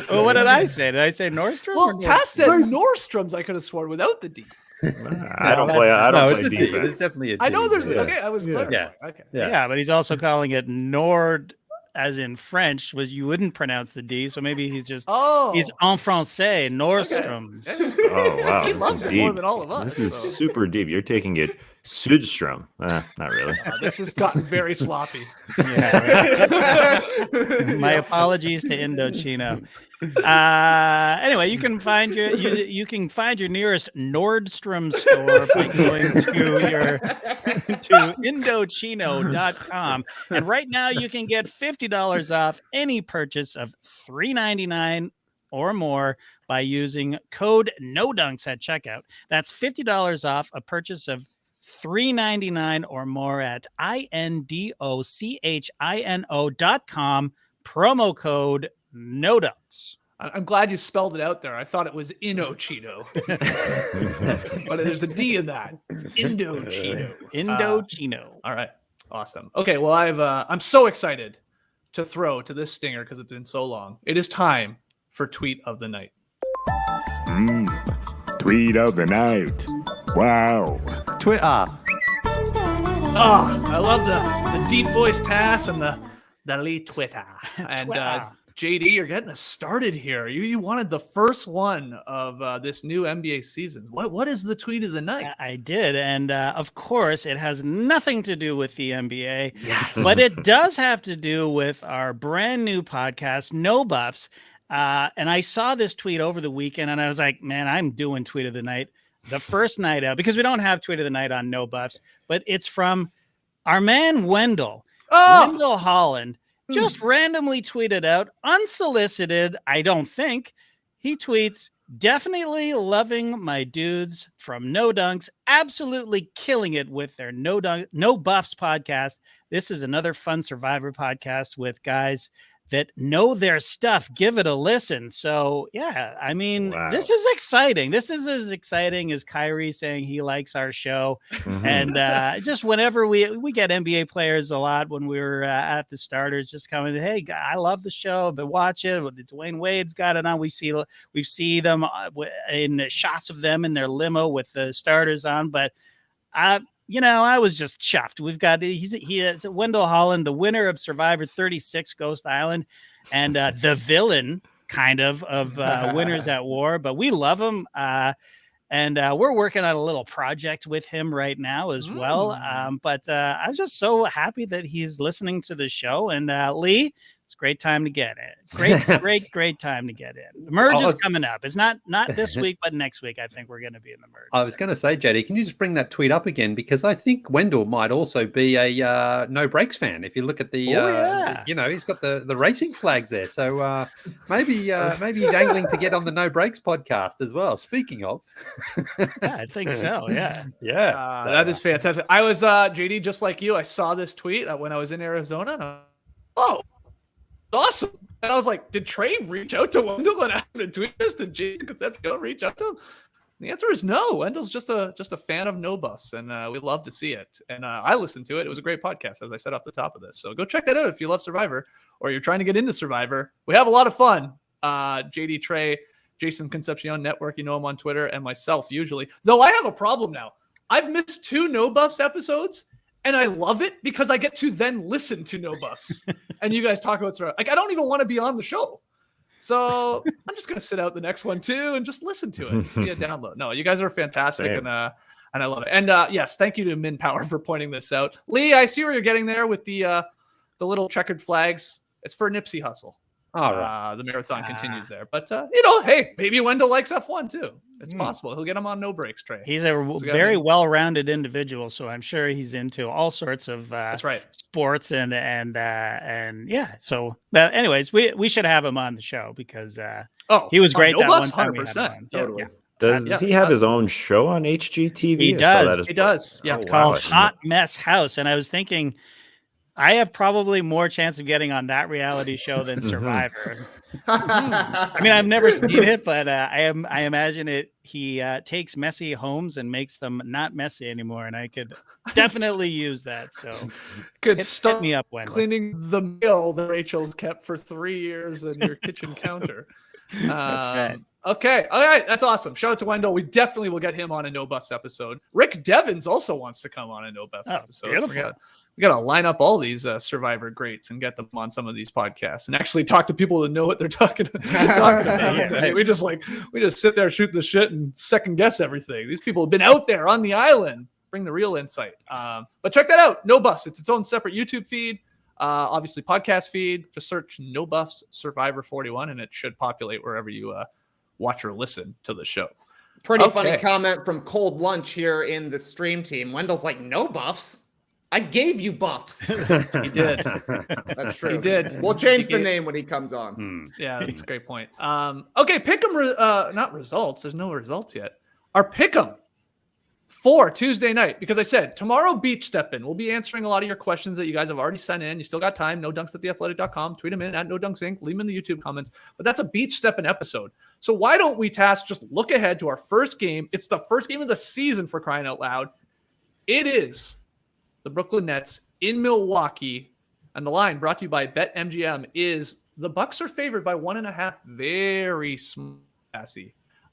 Well, what did I say? Did I say Nordstrom? Well, Taz said Norstroms. I could have sworn without the D. I don't play. I don't play it's a D. defense. It's definitely a D. I know there's. Yeah. Okay, I was clear. Yeah. Okay. Yeah, but he's also calling it Nord, as in French, was you wouldn't pronounce the D, so maybe he's just he's en français, Norstroms. Okay. Oh wow, He this loves is it deep. more than all of us. This is super deep. You're taking it Sudstrom. Not really. This has gotten very sloppy. Yeah, right. My apologies to Indochino. Anyway, you can find your nearest Nordstrom store by going to Indochino.com. And right now you can get $50 off any purchase of $3.99 or more by using code NODUNKS at checkout. That's $50 off a purchase of $3.99 or more at INDOCHINO.com. Promo code NODUNKS. I'm glad you spelled it out there. I thought it was Indochino, but there's a D in that. It's Indochino. Indochino. All right, awesome. Okay, well, I'm so excited to throw to this stinger because it's been so long. It is time for tweet of the night. Tweet of the night. Wow. Twitter. Oh, I love the deep voice Tass and the Leigh Twitter. And JD, you're getting us started here. You wanted the first one of this new NBA season. What is the tweet of the night? I did, and of course, it has nothing to do with the NBA. Yes, but it does have to do with our brand new podcast, No Buffs. And I saw this tweet over the weekend, and I was like, man, I'm doing tweet of the night the first night out because we don't have tweet of the night on No Buffs, but it's from our man Wendell Holland. Just randomly tweeted out, unsolicited, I don't think. He tweets, definitely loving my dudes from No Dunks, absolutely killing it with their No Buffs podcast. This is another fun Survivor podcast with guys that know their stuff. Give it a listen. So, yeah, I mean, This is exciting. This is as exciting as Kyrie saying he likes our show. Mm-hmm. And just whenever we get NBA players a lot when we were at the starters, just coming, hey, I love the show. I've been watching. Dwayne Wade's got it on. We see them in shots of them in their limo with the starters on. But I was just chuffed. We've got he's Wendell Holland, the winner of Survivor 36 Ghost Island, and the villain kind of Winners at War. But we love him, and we're working on a little project with him right now as well. But I'm just so happy that he's listening to the show. And Leigh, it's a great time to get it. Great time to get in. The merge is coming up. It's not this week, but next week I think we're going to be in the merge. I was going to say, JD, can you just bring that tweet up again? Because I think Wendell might also be a No Breaks fan. If you look at the, he's got the racing flags there. So maybe he's angling to get on the No Breaks podcast as well. Speaking of, yeah, I think so. Yeah, that is fantastic. I was JD, just like you. I saw this tweet when I was in Arizona. And awesome. And I was like, did Trey reach out to Wendell and ask him to tweet this? Did Jason Concepcion reach out to him? The answer is no. Wendell's just a fan of No Buffs, and we love to see it. And I listened to it. It was a great podcast, as I said off the top of this. So go check that out if you love Survivor or you're trying to get into Survivor. We have a lot of fun. JD, Trey, Jason Concepcion Network, you know him on Twitter, and myself usually. Though I have a problem now. I've missed 2 No Buffs episodes. And I love it because I get to then listen to No Buffs and you guys talk about Survivor. Like, I don't even want to be on the show. So I'm just going to sit out the next one too and just listen to it. It's be a download. No, you guys are fantastic. And I love it. And yes, thank you to Min Power for pointing this out. Leigh, I see where you're getting there with the little checkered flags. It's for Nipsey Hussle. All right. The marathon continues there. But, hey, maybe Wendell likes F1 too. It's possible. He'll get him on No Breaks, Trey. He's a very well-rounded individual, so I'm sure he's into all sorts of that's right. sports and yeah. So, anyways, we should have him on the show because he was great that one time. 100%. Totally. Does he have his own show on HGTV? He does. He does. Yeah. It's called Hot Mess House. And I was thinking, I have probably more chance of getting on that reality show than Survivor. I mean, I've never seen it, but I imagine it. He takes messy homes and makes them not messy anymore, and I could definitely use that. So, hit me up, Wendell. Cleaning the meal that Rachel's kept for 3 years on your kitchen counter. Okay. All right. That's awesome. Shout out to Wendell. We definitely will get him on a No Buffs episode. Rick Devins also wants to come on a No Buffs episode. So we got to line up all these Survivor greats and get them on some of these podcasts and actually talk to people that know what they're talking about. We just sit there, shoot the shit, and second guess everything. These people have been out there on the island. Bring the real insight. But check that out. No Buffs. It's its own separate YouTube feed. Obviously, podcast feed. Just search No Buffs Survivor 41, and it should populate wherever you watch or listen to the show. Pretty funny comment from Cold Lunch here in the stream team. Wendell's like, no buffs. I gave you buffs. He did. That's true. He did. We'll change the name when he comes on. Yeah, that's a great point. Okay, pick 'em. Not results. There's no results yet. Our pick 'em for Tuesday night, because I said tomorrow beach stepping. We'll be answering a lot of your questions that you guys have already sent in. You still got time. NoDunks@theathletic.com. Tweet them in at NoDunksInc. Leave them in the YouTube comments. But that's a beach stepping episode. So why don't we just look ahead to our first game? It's the first game of the season, for crying out loud. It is the Brooklyn Nets in Milwaukee, and the line brought to you by BetMGM is the Bucks are favored by 1.5. Very small,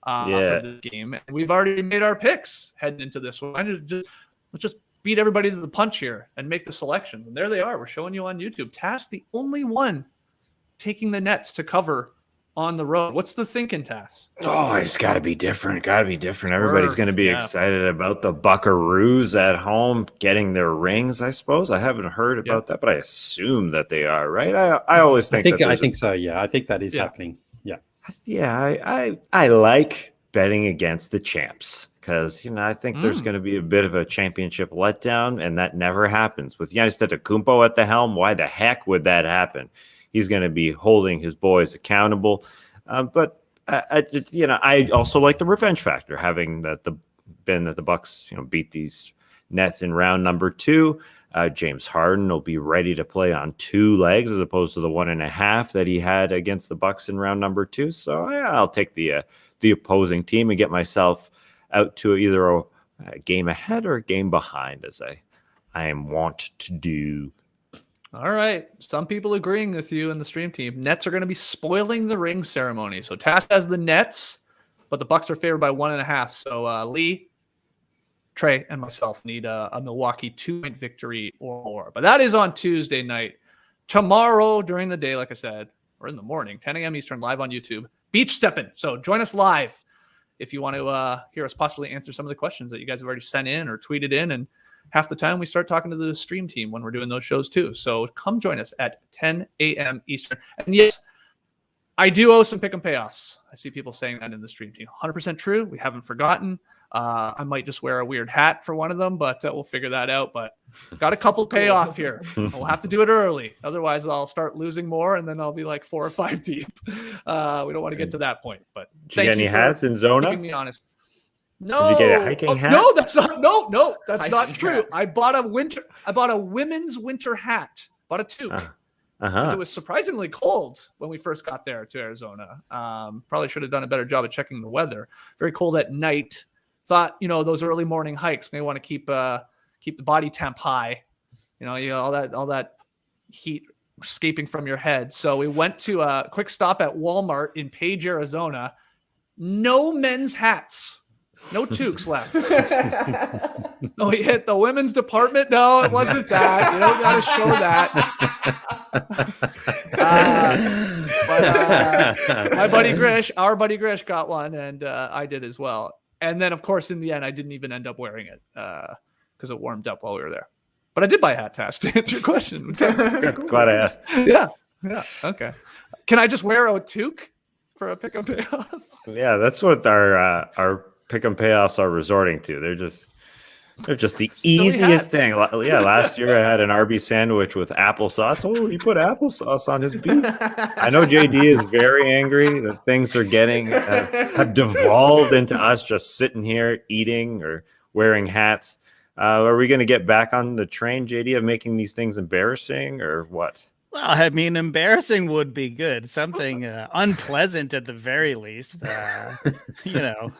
for this game. And we've already made our picks heading into this one. Let's just beat everybody to the punch here and make the selections. And there they are. We're showing you on YouTube. Tass, the only one taking the Nets to cover on the road. What's the thinking, Tass? Oh, it's got to be different. Everybody's going to be excited about the Buckaroos at home getting their rings, I suppose. I haven't heard about that, but I assume that they are, right? I always think I think so, yeah. I think that is happening. Yeah, I like betting against the champs because, I think there's going to be a bit of a championship letdown, and that never happens. With Giannis Antetokounmpo at the helm, why the heck would that happen? He's going to be holding his boys accountable. But I also like the revenge factor, having that the Bucks beat these Nets in round number 2. James Harden will be ready to play on 2 legs as opposed to the 1.5 that he had against the Bucks in round number 2. So I'll take the opposing team and get myself out to either a game ahead or a game behind, as I am wont to do. All right. Some people agreeing with you in the stream team. Nets are going to be spoiling the ring ceremony. So Tass has the Nets, but the Bucks are favored by 1.5. So Leigh, Trey, and myself need a Milwaukee 2-point victory or more. But that is on Tuesday night. Tomorrow during the day, like I said, or in the morning, 10 a.m. Eastern, live on YouTube. Beach stepping. So join us live if you want to hear us possibly answer some of the questions that you guys have already sent in or tweeted in. And half the time we start talking to the stream team when we're doing those shows too. So come join us at 10 a.m. Eastern. And yes, I do owe some pick and payoffs. I see people saying that in the stream team. 100% true. We haven't forgotten. I might just wear a weird hat for one of them, but we'll figure that out. But got a couple payoff here. We'll have to do it early. Otherwise, I'll start losing more, and then I'll be like 4 or 5 deep. We don't want to get to that point. But did you get any hats in Zona? Keeping me honest. No. Did you get a hiking hat? No, that's not. No, that's not true. I bought a women's winter hat. Bought a toque. It was surprisingly cold when we first got there to Arizona. Probably should have done a better job of checking the weather. Very cold at night. Thought, those early morning hikes may want to keep the body temp high. All that heat escaping from your head. So we went to a quick stop at Walmart in Page, Arizona. No men's hats. No toques left. No, we hit the women's department. No, it wasn't that. You don't got to show that. But our buddy Grish got one, and I did as well. And then, of course, in the end, I didn't even end up wearing it because it warmed up while we were there. But I did buy a hat, Tass, to answer your question. Glad I asked. Yeah. Okay. Can I just wear a toque for a pick and payoff? Yeah, that's what our pick and payoffs are resorting to. They're just the easiest thing. Yeah, last year I had an Arby's sandwich with applesauce. Oh, he put applesauce on his beef. I know JD is very angry that things are have devolved into us just sitting here eating or wearing hats. Are we going to get back on the train, JD, of making these things embarrassing or what? Well, I mean, embarrassing would be good. Something unpleasant at the very least.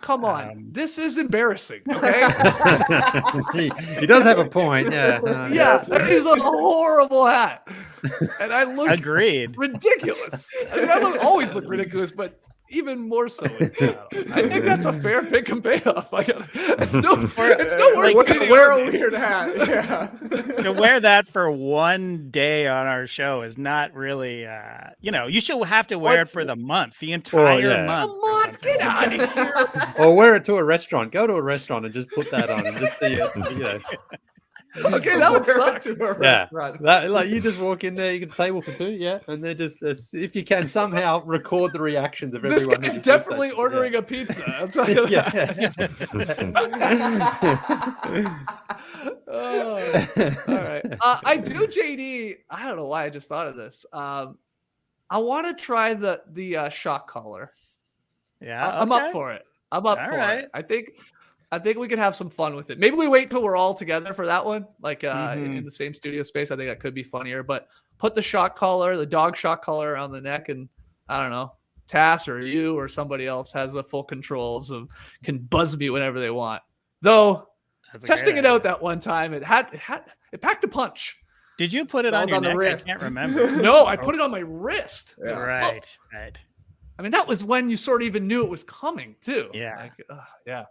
Come on, this is embarrassing. Okay. he does have a point. Yeah. Yeah, that is a horrible hat, and I look agreed ridiculous. I mean, always look ridiculous, but even more so. I think that's a fair pick and payoff. It's no worse than wear a weird hat. Yeah. To wear that for one day on our show is not really, you should have to wear it for the month, the entire month. A month? Get out of here. Or wear it to a restaurant. Go to a restaurant and just put that on and just see it. Okay, that would suck. Like you just walk in there, you get a table for two, and they're just if you can somehow record the reactions of everyone. This guy's definitely ordering a pizza. I'll tell you that. All right. I do, JD. I don't know why I just thought of this. I want to try the shock collar. Yeah, I'm up for it. I think we could have some fun with it. Maybe we wait till we're all together for that one, like in the same studio space. I think that could be funnier. But put the shock collar, the dog shock collar around the neck, and I don't know, Tass or you or somebody else has the full controls of can buzz me whenever they want. Though testing it out that one time, it packed a punch. Did you put it on your neck? The wrist? I can't remember. No, I put it on my wrist. Yeah. Right. I mean, that was when you sort of even knew it was coming too. Yeah. Yeah.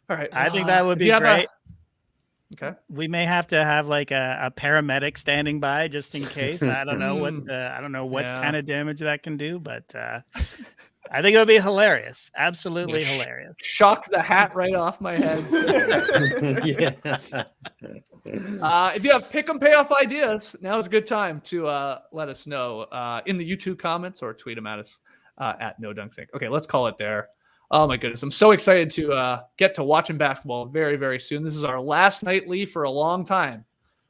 All right. I think that would be great. Okay. We may have to have like a paramedic standing by just in case. I don't know what kind of damage that can do, but I think it would be hilarious. Absolutely hilarious. Shock the hat right off my head. If you have pick and payoff ideas, now is a good time to let us know in the YouTube comments or tweet them at us at No Dunk Sink. Okay, let's call it there. Oh my goodness. I'm so excited to get to watching basketball very, very soon. This is our last night, Leigh, for a long time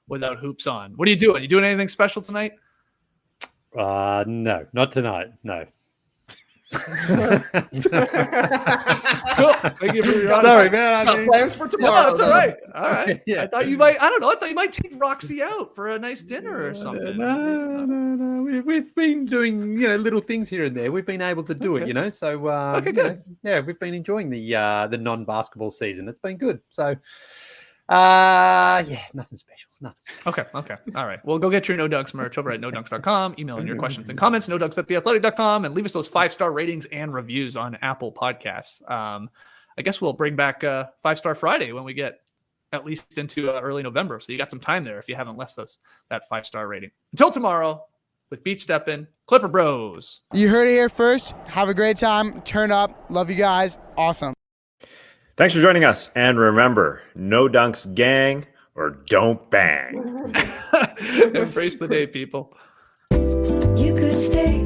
without hoops on. What are you doing? You doing anything special tonight? No, not tonight. No. Cool. Thank you for your honesty. Sorry, man. Plans for tomorrow. No, that's all right. All right. Yeah. I thought you might take Roxy out for a nice dinner or something. No. We've been doing, little things here and there. We've been able to do it, So, good. We've been enjoying the non-basketball season. It's been good. So, nothing special. Okay. All right. Well, go get your No Dunks merch over at nodunks.com. Email in your questions and comments, nodunks@theathletic.com, and leave us those 5-star ratings and reviews on Apple Podcasts. I guess we'll bring back 5-Star Friday when we get at least into early November. So you got some time there if you haven't left us that 5-star rating. Until tomorrow, with Beach Steppin', Clipper Bros. You heard it here first. Have a great time. Turn up. Love you guys. Awesome. Thanks for joining us. And remember, no dunks gang or don't bang. Embrace the day, people. You could stay